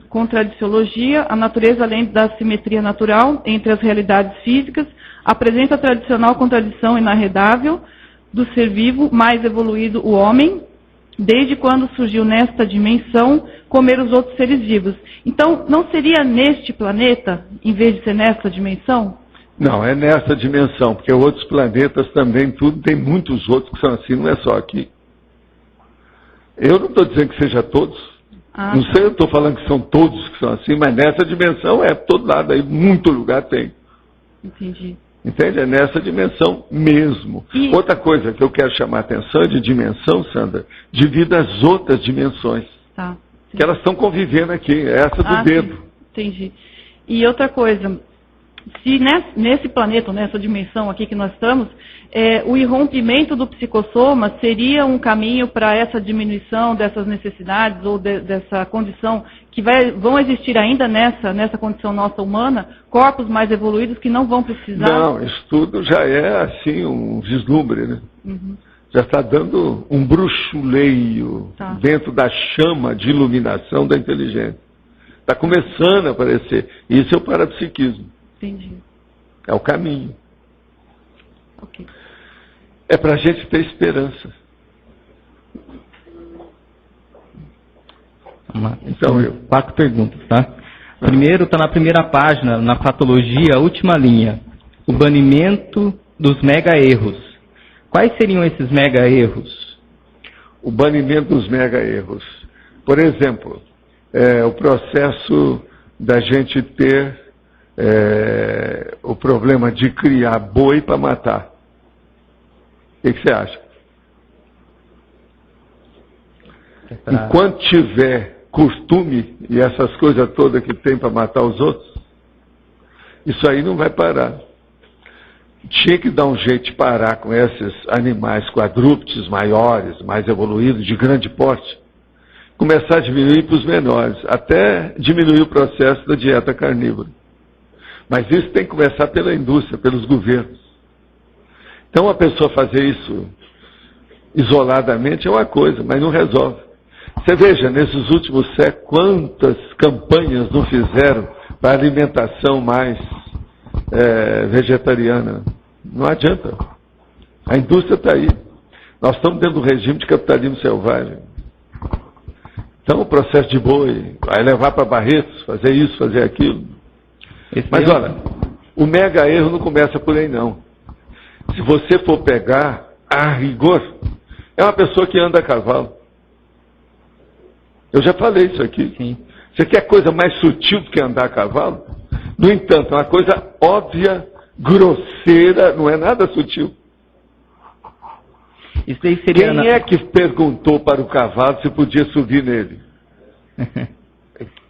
contradiciologia, a natureza, além da simetria natural entre as realidades físicas, apresenta a tradicional contradição inarredável do ser vivo mais evoluído, o homem, desde quando surgiu nesta dimensão comer os outros seres vivos. Então, não seria neste planeta, em vez de ser nesta dimensão? Não, é nessa dimensão, porque outros planetas também, tem muitos outros que são assim, não é só aqui. Eu não estou dizendo que seja todos. Não sei, eu estou falando que são todos que são assim, mas nessa dimensão todo lado aí, muito lugar tem. Entendi. Entende? É nessa dimensão mesmo. Outra coisa que eu quero chamar a atenção é de dimensão, Sandra, devido às outras dimensões. Tá. Que elas estão convivendo aqui, essa do dedo. Sim. Entendi. E outra coisa, se nesse planeta, nessa dimensão aqui que nós estamos, o irrompimento do psicossoma seria um caminho para essa diminuição dessas necessidades ou dessa condição que vão existir ainda nessa condição nossa humana, corpos mais evoluídos que não vão precisar... Não, isso tudo já é assim um vislumbre, né? Uhum. Já está dando um bruxuleio dentro da chama de iluminação da inteligência. Está começando a aparecer. Isso é o parapsiquismo. Entendi. É o caminho. Ok. É para a gente ter esperança. Então, 4 perguntas, tá? Primeiro, está na primeira página, na patologia, a última linha. O banimento dos mega-erros. Quais seriam esses mega-erros? O banimento dos mega-erros. Por exemplo, o processo da gente ter o problema de criar boi para matar. O que você acha? Enquanto tiver costume e essas coisas todas que tem para matar os outros, isso aí não vai parar. Tinha que dar um jeito de parar com esses animais quadrúpedes maiores, mais evoluídos, de grande porte, começar a diminuir para os menores, até diminuir o processo da dieta carnívora. Mas isso tem que começar pela indústria, pelos governos. Então a pessoa fazer isso isoladamente é uma coisa, mas não resolve. Você veja, nesses últimos séculos, quantas campanhas não fizeram para alimentação mais vegetariana. Não adianta. A indústria está aí. Nós estamos dentro do regime de capitalismo selvagem. Então o processo de boi vai levar para Barretos, fazer isso, fazer aquilo. Mas olha, o mega erro não começa por aí não. Se você for pegar, a rigor, é uma pessoa que anda a cavalo. Eu já falei isso aqui. Sim. Você quer coisa mais sutil do que andar a cavalo? No entanto, é uma coisa óbvia, grosseira, não é nada sutil. Isso aí seria Quem é que perguntou para o cavalo se podia subir nele?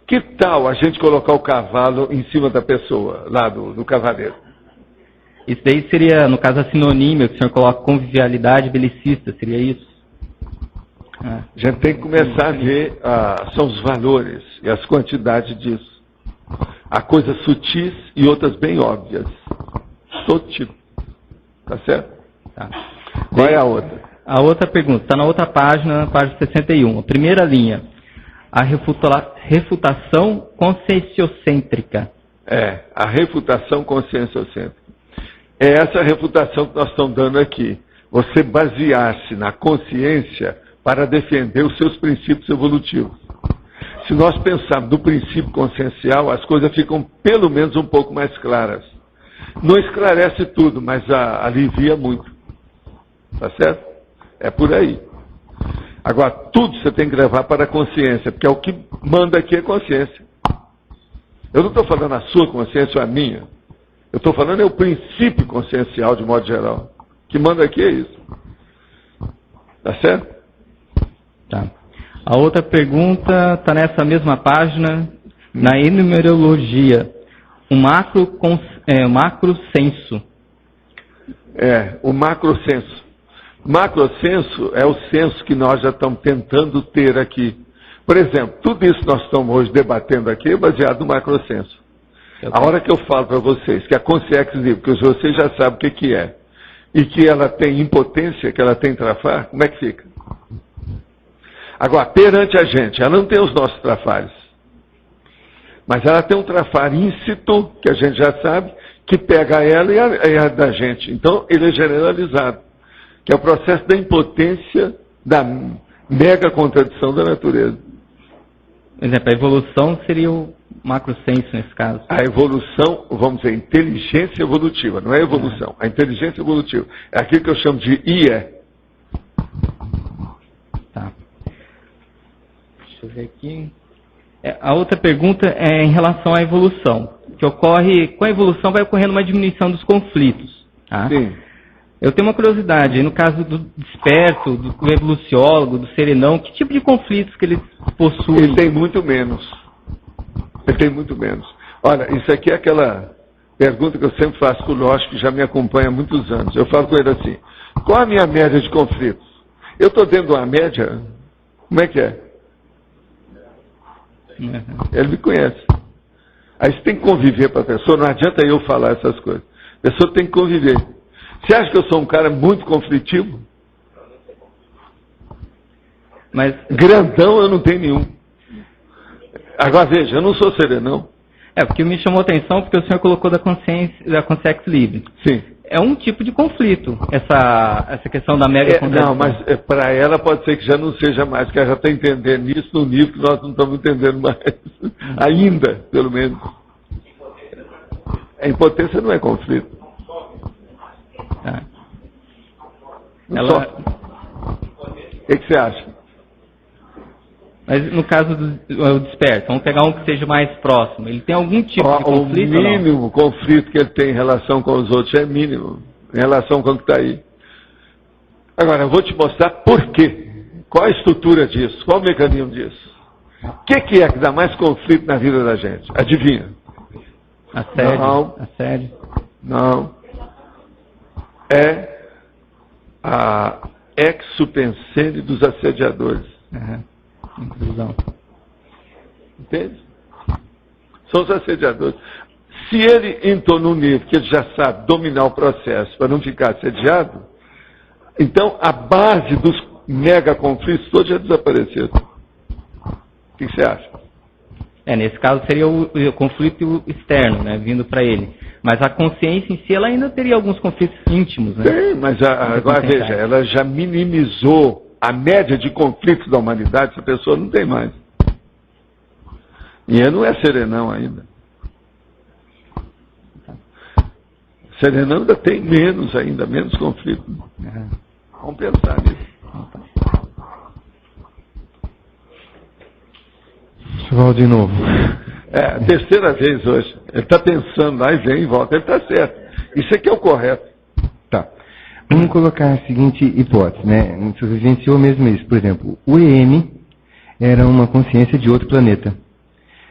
Que tal a gente colocar o cavalo em cima da pessoa, lá do cavaleiro? Isso daí seria, no caso, a sinonímia que o senhor coloca, convivialidade belicista, seria isso? A gente tem que começar a ver, são os valores e as quantidades disso. Há coisas sutis e outras bem óbvias. Todo tipo. Tá certo? Tá. Qual é a outra? A outra pergunta, está na outra página, página 61. A primeira linha, a refutação conscienciocêntrica. A refutação conscienciocêntrica. É essa refutação que nós estamos dando aqui. Você basear-se na consciência para defender os seus princípios evolutivos. Se nós pensarmos no princípio consciencial, as coisas ficam pelo menos um pouco mais claras. Não esclarece tudo, mas alivia muito. Tá certo? É por aí. Agora, tudo você tem que levar para a consciência, porque é o que manda aqui é consciência. Eu não estou falando a sua consciência ou a minha. Eu estou falando o princípio consciencial, de modo geral. O que manda aqui é isso. Tá certo? Tá. A outra pergunta está nessa mesma página, na enumerologia. O macrosenso. O macrosenso. Macrosenso é o senso que nós já estamos tentando ter aqui. Por exemplo, tudo isso que nós estamos hoje debatendo aqui é baseado no macrosenso. A hora que eu falo para vocês que a consciência livre, que vocês já sabem o que é, e que ela tem impotência, que ela tem trafar, como é que fica? Agora, perante a gente, ela não tem os nossos trafares. Mas ela tem um trafar íncito, que a gente já sabe, que pega ela e a da gente. Então, ele é generalizado. Que é o processo da impotência, da mega contradição da natureza. Por exemplo, a evolução seria o macrosenso nesse caso. A evolução, vamos dizer, inteligência evolutiva, não é evolução. A inteligência evolutiva é aquilo que eu chamo de IE. Tá. Deixa eu ver aqui. A outra pergunta é em relação à evolução. Que ocorre, com a evolução vai ocorrendo uma diminuição dos conflitos. Tá? Sim. Eu tenho uma curiosidade, no caso do desperto, do evoluciólogo, do serenão, que tipo de conflitos que eles possuem? Ele tem muito menos. Ele tem muito menos. Olha, isso aqui é aquela pergunta que eu sempre faço para o Lógico, que já me acompanha há muitos anos. Eu falo com ele assim, qual a minha média de conflitos? Eu estou dentro de uma média, como é que é? Uhum. Ele me conhece. Aí você tem que conviver para a pessoa, não adianta eu falar essas coisas. A pessoa tem que conviver. Você acha que eu sou um cara muito conflitivo? Mas grandão eu não tenho nenhum. Agora veja, eu não sou serenão. Porque me chamou a atenção porque o senhor colocou da consciência livre. Sim. É um tipo de conflito, essa questão da mega contradição. Não, mas para ela pode ser que já não seja mais, porque ela já está entendendo isso no nível que nós não estamos entendendo mais. Ainda, pelo menos. A impotência não é conflito. Tá. O que você acha? Mas no caso do desperto, vamos pegar um que seja mais próximo. Ele tem algum tipo de conflito? O mínimo conflito que ele tem em relação com os outros é mínimo, em relação com o que está aí. Agora, eu vou te mostrar por quê. Qual a estrutura disso? Qual o mecanismo disso? O que é que dá mais conflito na vida da gente? Adivinha? Assédio. Não. É a exupensene dos assediadores. Inclusão. Entende? São os assediadores. Se ele entrou num nível que ele já sabe dominar o processo para não ficar assediado, então a base dos mega conflitos todos já desapareceram. O que você acha? Nesse caso seria o conflito externo, né, vindo para ele. Mas a consciência em si, ela ainda teria alguns conflitos íntimos, né? Tem, mas agora veja, ela já minimizou a média de conflitos da humanidade, essa pessoa não tem mais. E ele não é serenão ainda. Serenão ainda tem menos conflito. Vamos pensar nisso. Vou de novo. A terceira vez hoje. Ele está pensando lá e vem e volta. Ele está certo. Isso aqui é o correto. Tá. Vamos colocar a seguinte hipótese, né? Você vivenciou mesmo isso. Por exemplo, o EM era uma consciência de outro planeta.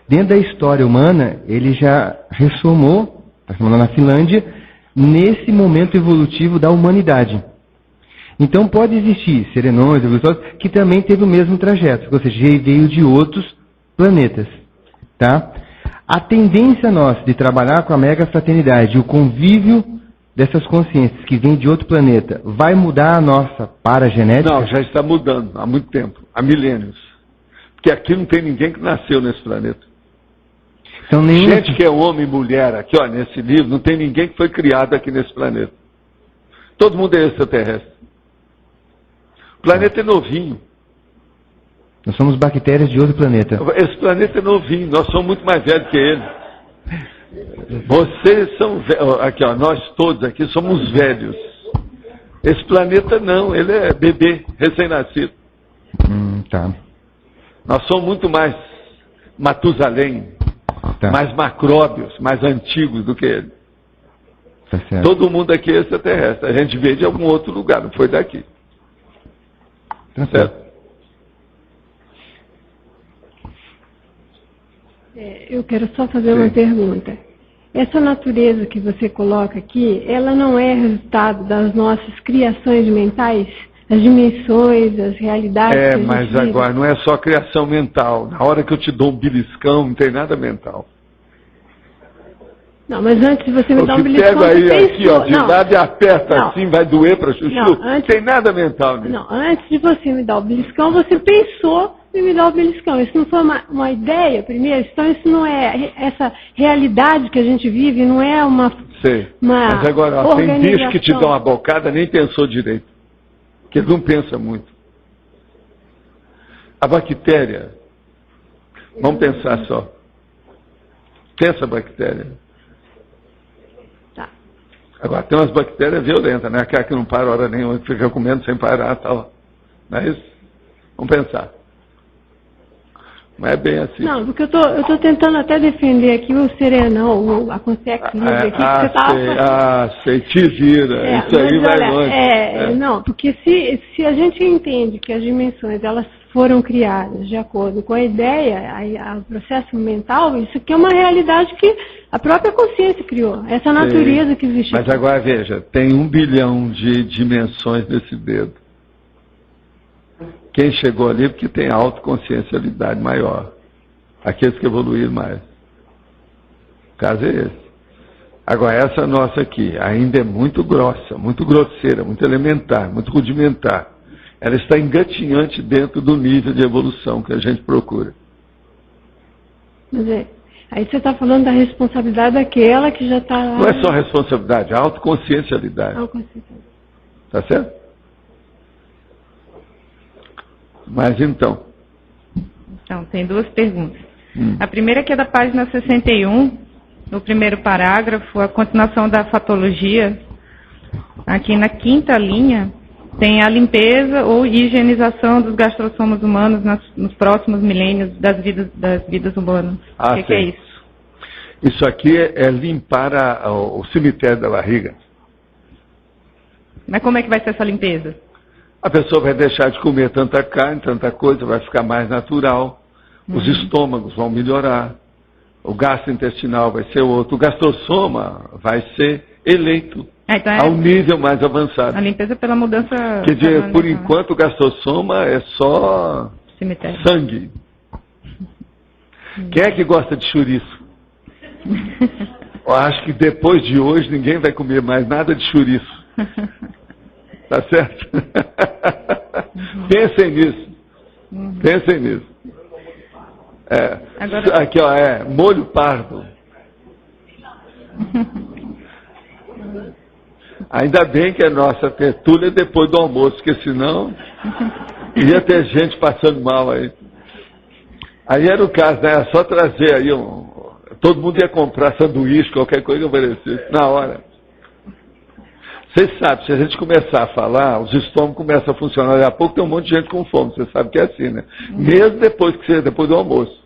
Dentro da história humana, ele já ressomou, está falando na Finlândia, nesse momento evolutivo da humanidade. Então pode existir serenões, evoluções, que também teve o mesmo trajeto, ou seja, veio de outros planetas. Tá? A tendência nossa de trabalhar com a mega fraternidade, o convívio dessas consciências que vêm de outro planeta, vai mudar a nossa paragenética? Não, já está mudando há muito tempo, há milênios. Porque aqui não tem ninguém que nasceu nesse planeta. Então, gente que é homem e mulher aqui, ó, nesse livro, não tem ninguém que foi criado aqui nesse planeta. Todo mundo é extraterrestre. O planeta é novinho. Nós somos bactérias de outro planeta. Esse planeta é novinho, nós somos muito mais velhos que ele. Vocês são velhos, aqui ó, nós todos aqui somos velhos. Esse planeta não, ele é bebê, recém-nascido. Tá. Nós somos muito mais Matusalém, mais macróbios, mais antigos do que ele. Tá certo. Todo mundo aqui é extraterrestre. A gente veio de algum outro lugar, não foi daqui. Tá certo. Eu quero só fazer uma pergunta. Essa natureza que você coloca aqui, ela não é resultado das nossas criações mentais? As dimensões, as realidades que a gente mas vive? Agora não é só criação mental. Na hora que eu te dou um beliscão, não tem nada mental. Não, mas antes de você me dar um beliscão, pega aí, você aqui, ó, de lado e aperta assim, vai doer para chuchu. Não tem nada mental nisso. Não, antes de você me dar o beliscão, você pensou em me dar o beliscão. Isso não foi uma ideia primeiro? Então isso não é, essa realidade que a gente vive não é uma... Sei, mas agora, ó, tem bicho que te dá uma bocada, nem pensou direito. Porque ele não pensa muito. A bactéria, vamos pensar só. Pensa a bactéria. Agora, tem umas bactérias violentas, né? Aquela que não para hora nenhuma, que fica comendo sem parar, tal. Não é isso? Vamos pensar. Não é bem assim. Não, porque eu tô tentando até defender aqui o serenão, a consciência livre aqui, que você estava... sei, te vira, isso aí vai longe. Não, porque se a gente entende que as dimensões, elas foram criadas de acordo com a ideia, o processo mental, isso aqui é uma realidade que a própria consciência criou, essa natureza que existe. Mas agora veja, tem 1 bilhão de dimensões nesse dedo. Quem chegou ali porque tem autoconsciencialidade maior. Aqueles que evoluíram mais. O caso é esse. Agora, essa nossa aqui ainda é muito grossa, muito grosseira, muito elementar, muito rudimentar. Ela está engatinhante dentro do nível de evolução que a gente procura. Mas aí você está falando da responsabilidade daquela que já está... Não é só responsabilidade, é autoconsciencialidade. Tá certo? Mas então... Então, tem 2 perguntas. A primeira que é da página 61, no primeiro parágrafo, a continuação da fatologia. Aqui na 5ª linha, tem a limpeza ou higienização dos gastrossomas humanos nos próximos milênios das vidas humanas. O que é isso? Isso aqui é limpar o cemitério da barriga. Mas como é que vai ser essa limpeza? a pessoa vai deixar de comer tanta carne, tanta coisa, vai ficar mais natural, os estômagos vão melhorar, o gastrointestinal vai ser outro, o gastrosoma vai ser eleito então ao nível mais avançado. A limpeza pela mudança... Quer dizer, por enquanto o gastrosoma é só cemitério. Sangue. Quem é que gosta de chouriço? Eu acho que depois de hoje ninguém vai comer mais nada de chouriço. Tá certo? Pensem nisso. Pensem nisso. Agora... Aqui, ó, molho pardo. Ainda bem que a nossa tertúlia é depois do almoço, porque senão ia ter gente passando mal aí. Aí era o caso, né? Era só trazer aí todo mundo ia comprar sanduíche, qualquer coisa que oferecesse, na hora. Vocês sabem, se a gente começar a falar, os estômagos começam a funcionar. Daqui a pouco tem um monte de gente com fome, você sabe que é assim, né? Mesmo depois do almoço.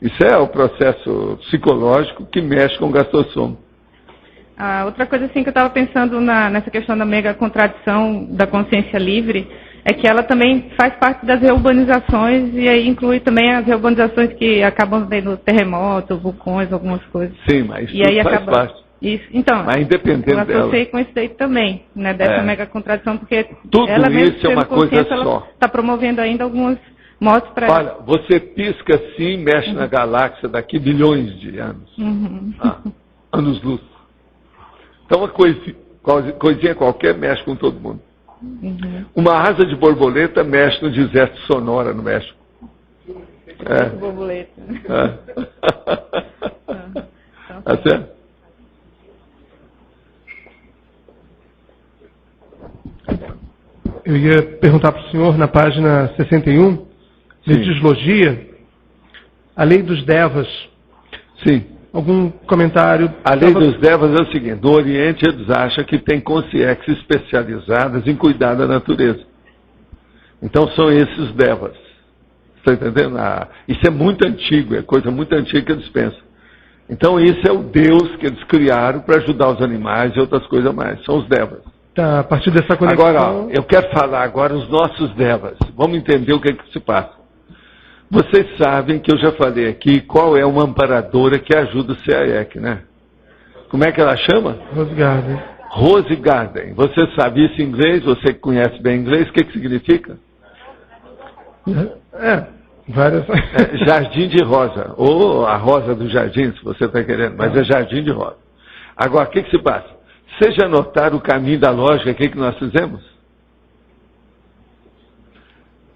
Isso é o processo psicológico que mexe com o gastrosoma. Outra coisa assim que eu estava pensando nessa questão da mega contradição da consciência livre é que ela também faz parte das reurbanizações e aí inclui também as reurbanizações que acabam tendo terremotos, vulcões, algumas coisas. Sim, mas e aí faz parte. Isso, então, mas independente eu associei com isso aí também, né, dessa mega contradição, porque tudo ela mesmo isso é uma coisa só. Está promovendo ainda alguns modos para... Olha, você pisca assim, mexe na galáxia daqui bilhões de anos. Anos-luz. Então uma coisinha qualquer mexe com todo mundo. Uma asa de borboleta mexe no deserto de Sonora, no México. Borboleta. Tá certo? Eu ia perguntar para o senhor, na página 61, Legislogia, a lei dos devas. Sim. Algum comentário? A lei dos devas é o seguinte: no Oriente eles acham que tem consciências especializadas em cuidar da natureza. Então são esses devas. Está entendendo? Isso é muito antigo, é coisa muito antiga que eles pensam. Então isso é o Deus que eles criaram para ajudar os animais e outras coisas mais. São os devas. Tá, a partir dessa conexão... Agora, eu quero falar agora os nossos devas. Vamos entender o que se passa. Vocês sabem que eu já falei aqui qual é uma amparadora que ajuda o CAEC, né? Como é que ela chama? Rose Garden. Rose Garden. Você sabe isso em inglês? Você que conhece bem inglês, o que significa? Várias... jardim de rosa. Ou a rosa do jardim, se você está querendo. Mas é jardim de rosa. Agora, o que se passa? Vocês já notaram o caminho da lógica aqui que nós fizemos?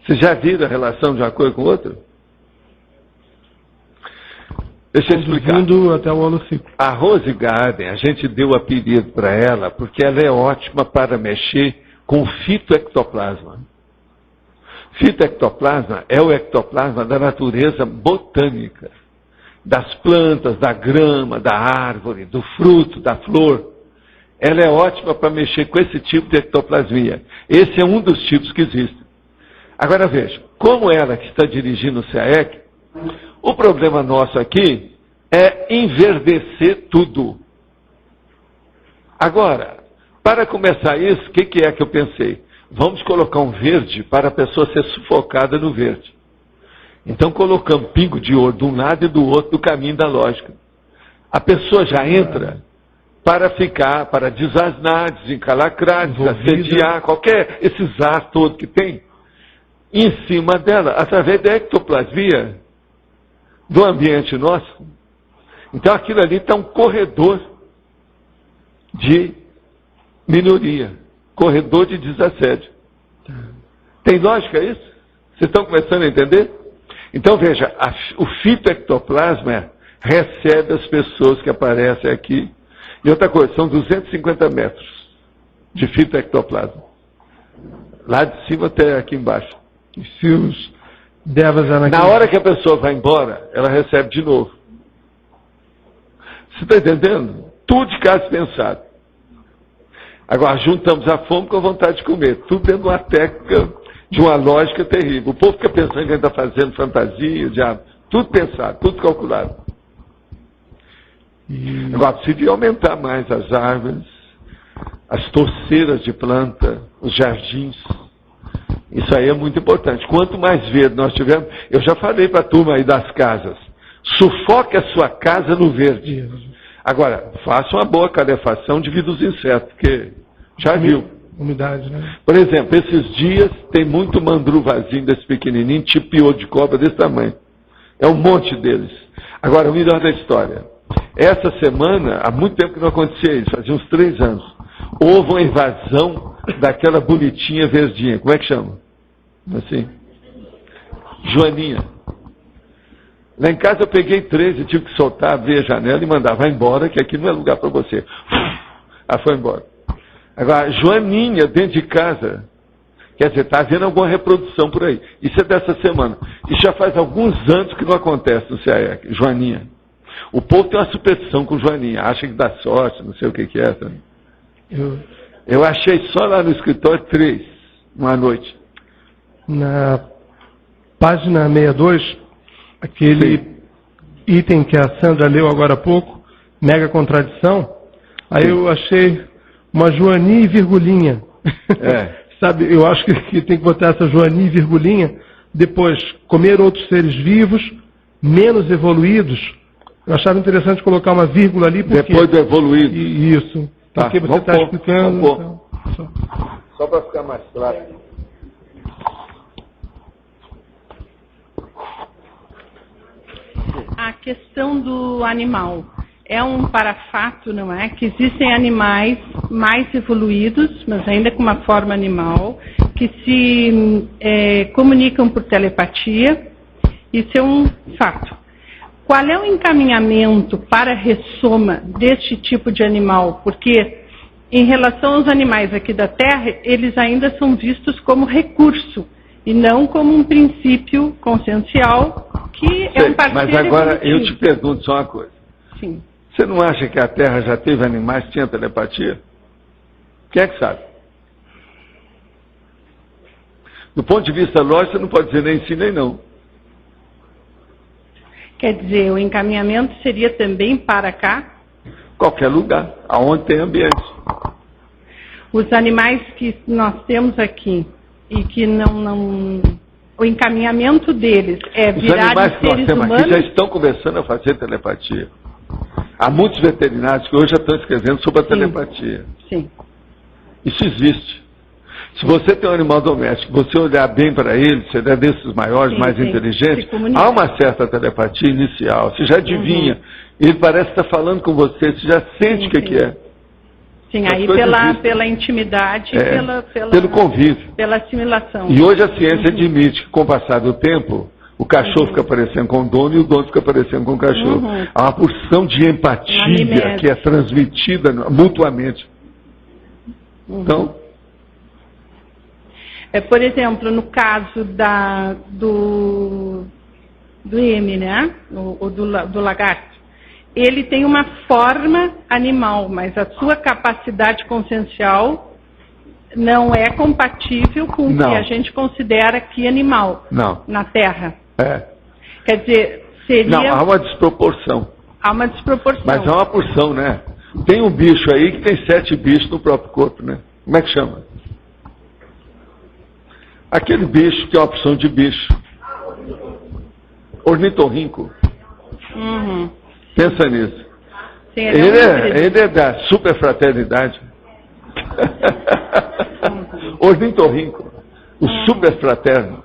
Vocês já viram a relação de uma coisa com outra? Deixa eu explicar. Até o holociclo. A Rose Garden, a gente deu o apelido para ela porque ela é ótima para mexer com o fitoectoplasma. Fitoectoplasma é o ectoplasma da natureza botânica, das plantas, da grama, da árvore, do fruto, da flor. Ela é ótima para mexer com esse tipo de ectoplasmia. Esse é um dos tipos que existe. Agora veja, como ela que está dirigindo o CAEC, o problema nosso aqui é enverdecer tudo. Agora, para começar isso, o que é que eu pensei? Vamos colocar um verde para a pessoa ser sufocada no verde. Então colocamos pingo de ouro de um lado e do outro do caminho da lógica. A pessoa já entra para desasnar, desencalacrar, desassediar, esses ar todo que tem, em cima dela, através da ectoplasmia do ambiente nosso. Então aquilo ali está um corredor de minoria, corredor de desassédio. Tem lógica isso? Vocês estão começando a entender? Então veja, o fitoectoplasma recebe as pessoas que aparecem aqui. E outra coisa, são 250 metros de fitoectoplasma. Lá de cima até aqui embaixo. E se os devas... Na hora que a pessoa vai embora, ela recebe de novo. Você está entendendo? Tudo de caso pensado. Agora, juntamos a fome com a vontade de comer. Tudo dentro de uma técnica, de uma lógica terrível. O povo fica pensando que a gente está fazendo fantasia, diabo. Tudo pensado, tudo calculado. Agora, precisa aumentar mais as árvores, as torceiras de planta, os jardins. Isso aí é muito importante. Quanto mais verde nós tivermos, eu já falei para a turma aí das casas, sufoque a sua casa no verde. Agora, faça uma boa calefação, divida os insetos, porque já viu. Umidade, né? Por exemplo, esses dias tem muito mandruvazinho desse pequenininho, tipo piolho de cobra desse tamanho. É um monte deles. Agora, o melhor da história. Essa semana, há muito tempo que não acontecia isso, fazia uns 3 anos. Houve uma invasão daquela bonitinha verdinha. Como é que chama? Assim? Joaninha. Lá em casa eu peguei 3 e tive que soltar, abrir a janela e mandar, vai embora, que aqui não é lugar para você. Ela foi embora. Agora, Joaninha dentro de casa, quer dizer, está havendo alguma reprodução por aí. Isso é dessa semana. Isso já faz alguns anos que não acontece no CAEC, Joaninha. O povo tem uma superstição com Joaninha, acha que dá sorte, não sei o que é. Tá? Eu achei só lá no escritório 3, uma noite. Na página 62, aquele item que a Sandra leu agora há pouco, mega contradição, aí eu achei uma Joaninha e virgulinha. Sabe, eu acho que tem que botar essa Joaninha e virgulinha, depois comer outros seres vivos, menos evoluídos. Eu achava interessante colocar uma vírgula ali, porque... Depois do evoluído. Isso. Tá, porque você está explicando... Então, só para ficar mais claro. A questão do animal. É um parafato, não é? Que existem animais mais evoluídos, mas ainda com uma forma animal, que se comunicam por telepatia. Isso é um fato. Qual é o encaminhamento para a ressoma deste tipo de animal? Porque, em relação aos animais aqui da Terra, eles ainda são vistos como recurso, e não como um princípio consciencial, que é um parceiro. Mas agora eu te pergunto só uma coisa. Sim. Você não acha que a Terra já teve animais que tinham telepatia? Quem é que sabe? Do ponto de vista lógico, você não pode dizer nem sim nem não. Quer dizer, o encaminhamento seria também para cá? Qualquer lugar, aonde tem ambiente. Os animais que nós temos aqui e que não o encaminhamento deles é virar de seres humanos? Aqui já estão começando a fazer telepatia. Há muitos veterinários que hoje já estão escrevendo sobre a telepatia. Sim. Isso existe. Se você tem um animal doméstico, você olhar bem para ele, se ele é desses maiores, mais inteligentes, há uma certa telepatia inicial. Você já adivinha. Ele parece estar falando com você, você já sente o que é. Sim, aí pela intimidade, pelo convívio. Pela assimilação. E hoje a ciência admite que, com o passar do tempo, o cachorro fica parecendo com o dono e o dono fica parecendo com o cachorro. Há uma porção de empatia que é transmitida mutuamente. Então... por exemplo, no caso do M, né? Do lagarto, ele tem uma forma animal, mas a sua capacidade consciencial não é compatível com o que a gente considera aqui animal na Terra. Quer dizer, seria... Não, há uma desproporção. Há uma desproporção. Mas há uma porção, né? Tem um bicho aí que tem 7 bichos no próprio corpo, né? Como é que chama? Aquele bicho que é uma opção de bicho. Ornitorrinco. Pensa nisso. Sim, ele é da superfraternidade. Ornitorrinco. O superfraterno.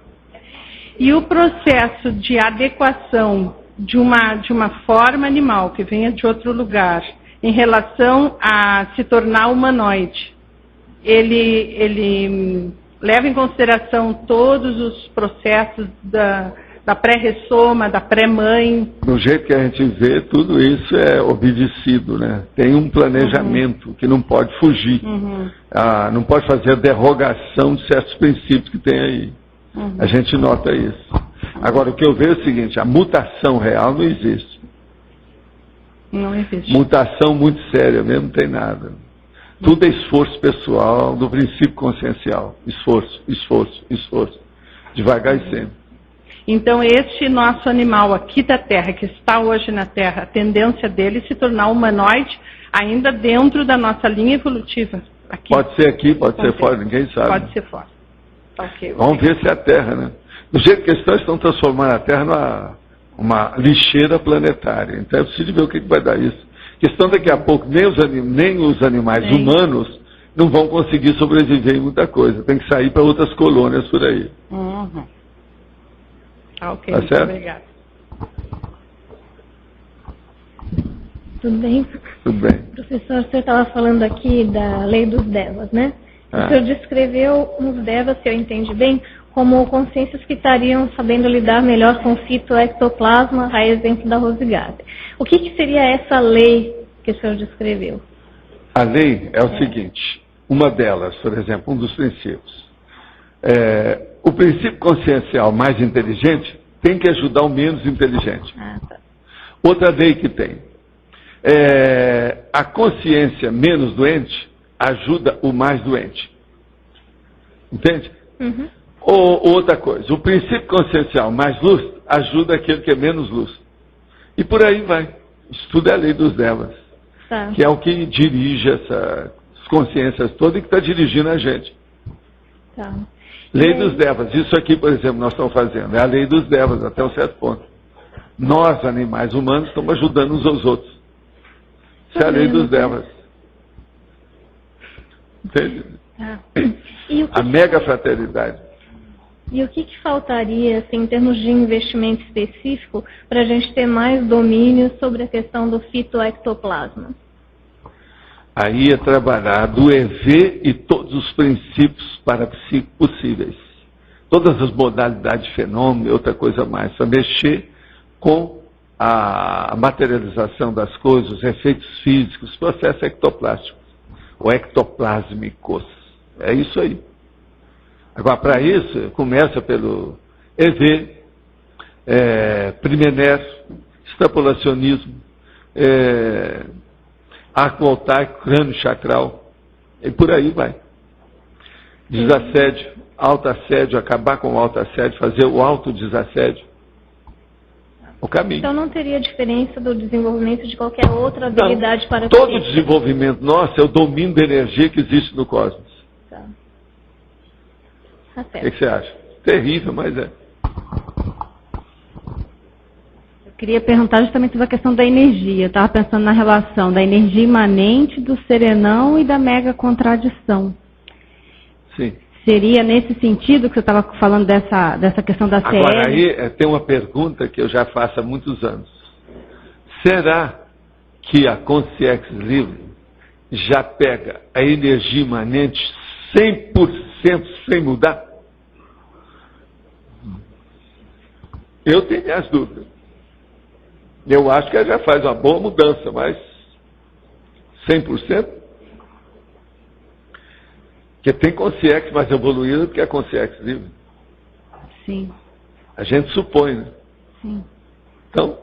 E o processo de adequação de uma forma animal que venha de outro lugar em relação a se tornar humanoide, ele leva em consideração todos os processos da pré-ressoma, da pré-mãe. Do jeito que a gente vê, tudo isso é obedecido, né? Tem um planejamento que não pode fugir. Não pode fazer a derrogação de certos princípios que tem aí. A gente nota isso. Agora, o que eu vejo é o seguinte, a mutação real não existe. Não existe. Mutação muito séria mesmo, não tem nada. Tudo é esforço pessoal, do princípio consciencial. Esforço, esforço, esforço. Devagar e sempre. Então, este nosso animal aqui da Terra, que está hoje na Terra, a tendência dele é se tornar humanoide ainda dentro da nossa linha evolutiva. Aqui. Pode ser aqui, pode ser fora, ninguém sabe. Pode ser fora. Okay. Vamos ver se é a Terra, né? Do jeito que estão transformando a Terra numa lixeira planetária. Então é preciso ver o que vai dar isso. Questão daqui a pouco, nem os animais humanos não vão conseguir sobreviver em muita coisa. Tem que sair para outras colônias por aí. Uhum. Ok, tá muito certo? obrigada. Tudo bem? Tudo bem. Professor, você estava falando aqui da lei dos devas, né? O senhor descreveu os devas, se eu entendi bem, como consciências que estariam sabendo lidar melhor com o fitoectoplasma, a exemplo da Rose Gardner. O que seria essa lei que o senhor descreveu? A lei é o seguinte, uma delas, por exemplo, um dos princípios. O princípio consciencial mais inteligente tem que ajudar o menos inteligente. Tá. Outra lei que tem. A consciência menos doente ajuda o mais doente. Entende? Uhum. Ou outra coisa, o princípio consciencial mais lúcido ajuda aquele que é menos lúcido. E por aí vai. Isso tudo é a lei dos devas. Tá. Que é o que dirige essas consciências todas e que está dirigindo a gente. Tá. Lei dos devas. Isso aqui, por exemplo, nós estamos fazendo. É a lei dos devas, até um certo ponto. Nós, animais humanos, estamos ajudando uns aos outros. Isso é a lei dos devas. Entende? Tá. A mega fraternidade. E o que faltaria, assim, em termos de investimento específico, para a gente ter mais domínio sobre a questão do fitoectoplasma? Aí é trabalhar do EV e todos os princípios parapsíquicos possíveis. Todas as modalidades de fenômeno e outra coisa mais. Para mexer com a materialização das coisas, os efeitos físicos, processos ectoplásticos, ou ectoplásmicos. É isso aí. Agora, para isso, começa pelo EV, Primener, extrapolacionismo, arco voltaico, crânio chakral, e por aí vai. Desassédio, autoassédio, acabar com o autoassédio, fazer o autodesassédio. O caminho. Então não teria diferença do desenvolvimento de qualquer outra habilidade para todo o desenvolvimento nosso é o domínio da energia que existe no cosmos. Tá. O que você acha? Terrível, mas é. Eu queria perguntar justamente sobre a questão da energia. Eu estava pensando na relação da energia imanente, do serenão e da mega contradição. Sim. Seria nesse sentido que você estava falando dessa questão da CL? Agora, aí tem uma pergunta que eu já faço há muitos anos. Será que a Consciência Livre já pega a energia imanente 100% sem mudar? Eu tenho minhas dúvidas. Eu acho que ela já faz uma boa mudança, mas 100%? Porque tem consciência mais evoluída do que a consciência livre. Sim. A gente supõe, né? Sim. Então.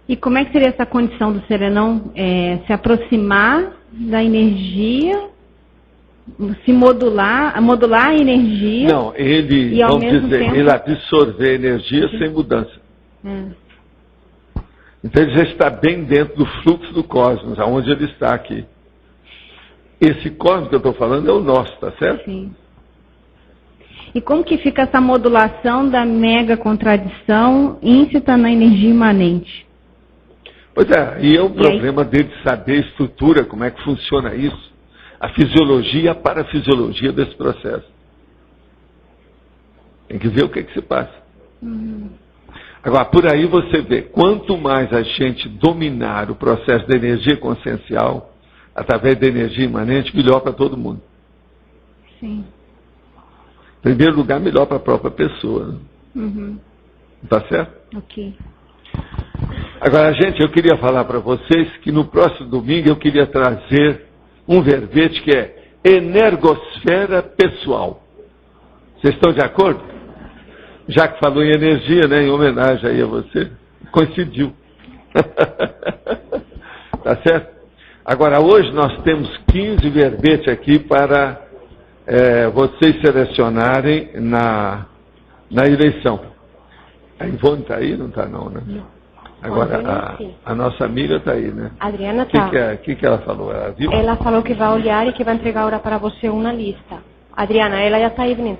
E como é que seria essa condição do serenão? Se aproximar da energia, se modular a energia. Não, ele, vamos dizer, ele absorver energia sem mudança. Então ele já está bem dentro do fluxo do cosmos, aonde ele está aqui. Esse cosmos que eu estou falando é o nosso, tá certo? Sim. E como que fica essa modulação da mega contradição íncita na energia imanente? Pois é, e é o problema dele saber a estrutura, como é que funciona isso, a fisiologia e a parafisiologia desse processo. Tem que ver o que se passa. Agora, por aí você vê, quanto mais a gente dominar o processo da energia consciencial, através da energia imanente, melhor para todo mundo. Sim. Em primeiro lugar, melhor para a própria pessoa. Né? Tá certo? Ok. Agora, gente, eu queria falar para vocês que no próximo domingo eu queria trazer um verbete que é energosfera pessoal. Vocês estão de acordo? Já que falou em energia, né, em homenagem aí a você, coincidiu. Tá certo? Agora, hoje nós temos 15 verbetes aqui para vocês selecionarem na eleição. A Ivone está aí? Não está não, né? Não. Agora, a nossa amiga está aí, né? Adriana está. O que ela falou? Ela viu? Ela falou que vai olhar e que vai entregar agora para você uma lista. Adriana, ela já está aí vindo.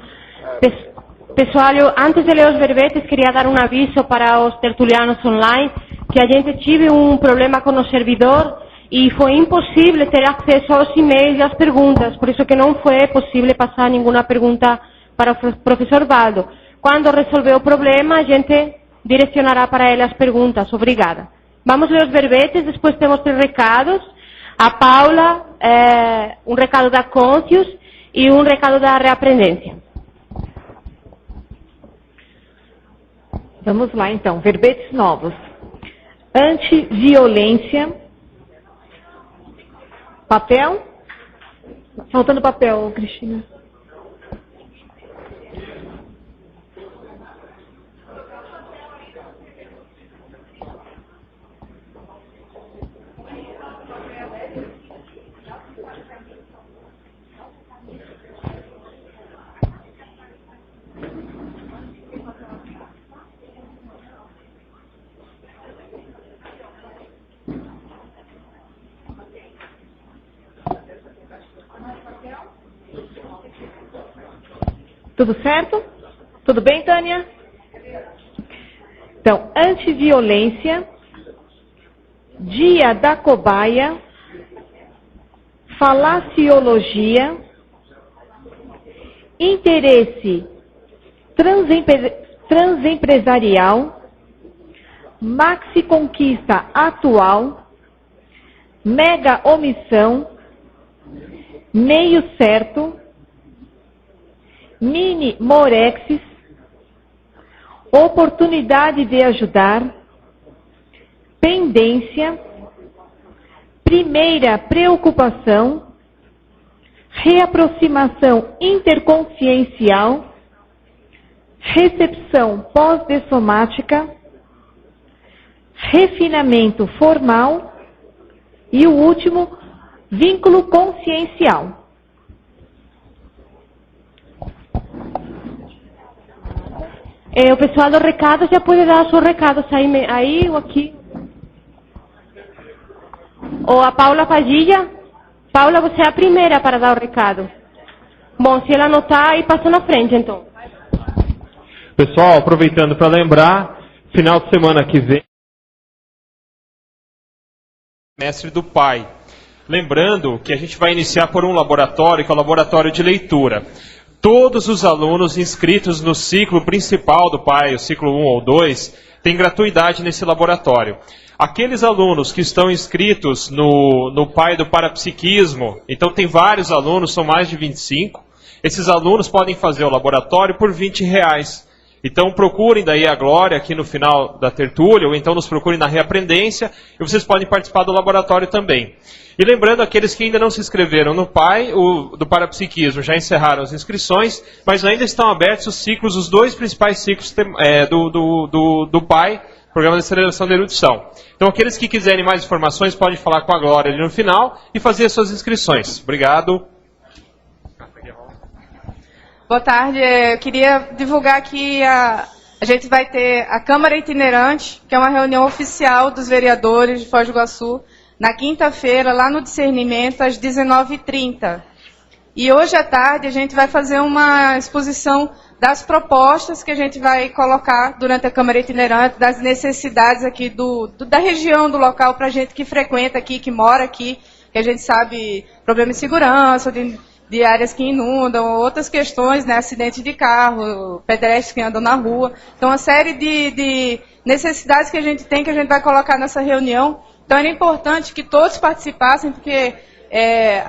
Pessoal, antes de ler os verbetes, queria dar um aviso para os tertulianos online, que a gente tive um problema com o servidor e foi impossível ter acesso aos e-mails e às perguntas, por isso que não foi possível passar nenhuma pergunta para o professor Valdo. Quando resolver o problema, a gente direcionará para ele as perguntas. Obrigada. Vamos ler os verbetes, depois temos 3 recados. A Paula, um recado da Conscius e um recado da Reaprendência. Vamos lá, então. Verbetes novos. Antiviolência. Papel? Faltando papel, Cristina. Tudo certo? Tudo bem, Tânia? Então, antiviolência, dia da cobaia, falaciologia, interesse transempresarial, maxi conquista atual, mega omissão, meio certo, mini morexis, oportunidade de ajudar, pendência, primeira preocupação, reaproximação interconsciencial, recepção pós-dessomática, refinamento formal e o último, vínculo consciencial. O pessoal do recado já pode dar seus recados aí ou aqui. Ou a Paula Padilha. Paula, você é a primeira para dar o recado. Bom, se ela anotar, aí passa na frente, então. Pessoal, aproveitando para lembrar, final de semana que vem, Mestre do Pai. Lembrando que a gente vai iniciar por um laboratório, que é o laboratório de leitura. Todos os alunos inscritos no ciclo principal do PAI, o ciclo 1 ou 2, têm gratuidade nesse laboratório. Aqueles alunos que estão inscritos no PAI do Parapsiquismo, então tem vários alunos, são mais de 25, esses alunos podem fazer o laboratório por R$20. Então procurem daí a Glória aqui no final da tertúlia, ou então nos procurem na Reaprendência, e vocês podem participar do laboratório também. E lembrando, aqueles que ainda não se inscreveram no PAI, do Parapsiquismo, já encerraram as inscrições, mas ainda estão abertos os ciclos, os 2 principais ciclos do PAI, Programa de Aceleração da Erudição. Então aqueles que quiserem mais informações podem falar com a Glória ali no final e fazer as suas inscrições. Obrigado. Boa tarde, eu queria divulgar aqui, a gente vai ter a Câmara Itinerante, que é uma reunião oficial dos vereadores de Foz do Iguaçu, na quinta-feira, lá no Discernimento, às 19h30. E hoje à tarde a gente vai fazer uma exposição das propostas que a gente vai colocar durante a Câmara Itinerante, das necessidades aqui da região, do local, para a gente que frequenta aqui, que mora aqui, que a gente sabe problema de segurança, de áreas que inundam, outras questões, né, acidentes de carro, pedestres que andam na rua. Então, uma série de necessidades que a gente tem, que a gente vai colocar nessa reunião. Então, era importante que todos participassem, porque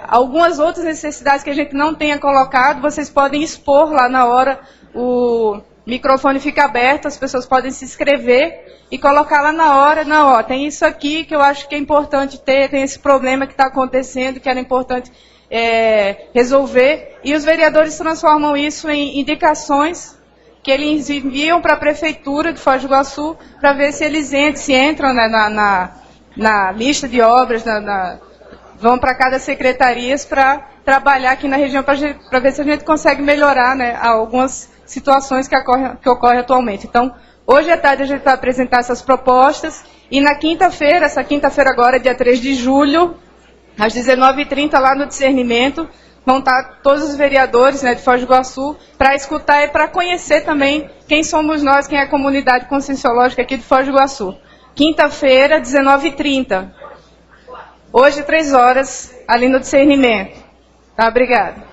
algumas outras necessidades que a gente não tenha colocado, vocês podem expor lá na hora, o microfone fica aberto, as pessoas podem se inscrever e colocar lá na hora, tem isso aqui que eu acho que é importante ter, tem esse problema que está acontecendo, que era importante resolver, e os vereadores transformam isso em indicações que eles enviam para a Prefeitura de Foz do Iguaçu para ver se eles entram, né, na lista de obras, vão para cada secretaria para trabalhar aqui na região para ver se a gente consegue melhorar, né, algumas situações que ocorrem atualmente. Então, hoje à tarde a gente vai apresentar essas propostas e na quinta-feira, essa quinta-feira agora, dia 3 de julho, às 19h30, lá no Discernimento, vão estar todos os vereadores, né, de Foz do Iguaçu para escutar e para conhecer também quem somos nós, quem é a comunidade conscienciológica aqui de Foz do Iguaçu. Quinta-feira, 19h30. Hoje, 3 horas, ali no Discernimento. Tá, obrigada.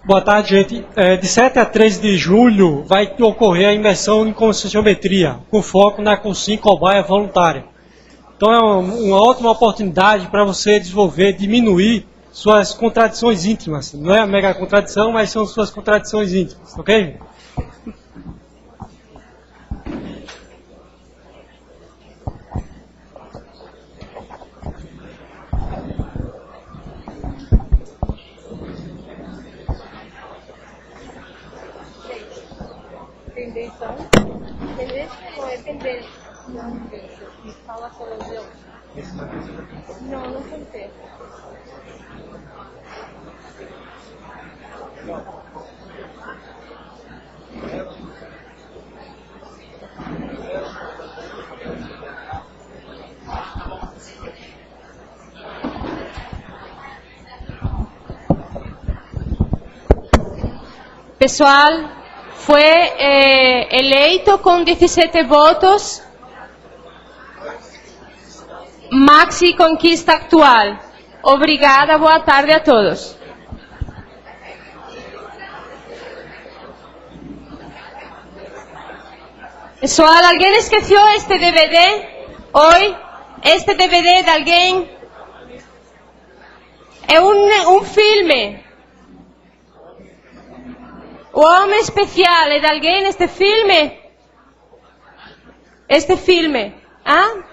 Boa tarde, gente. De 7 a 13 de julho vai ocorrer a imersão em conscienciometria, com foco na Consciência Cobaia Voluntária. Então é uma ótima oportunidade para você desenvolver, diminuir suas contradições íntimas. Não é a mega contradição, mas são suas contradições íntimas, ok? Tendência não é tendência. Fala com Deus. Não contei. Pessoal, fue eleito con 17 votos Maxi Conquista Actual. Obrigada, boa tarde a todos. Pessoal, ¿alguien esqueció este DVD hoy? Este DVD de alguien es un filme. O Homem Especial é de alguém este filme? Este filme, ah?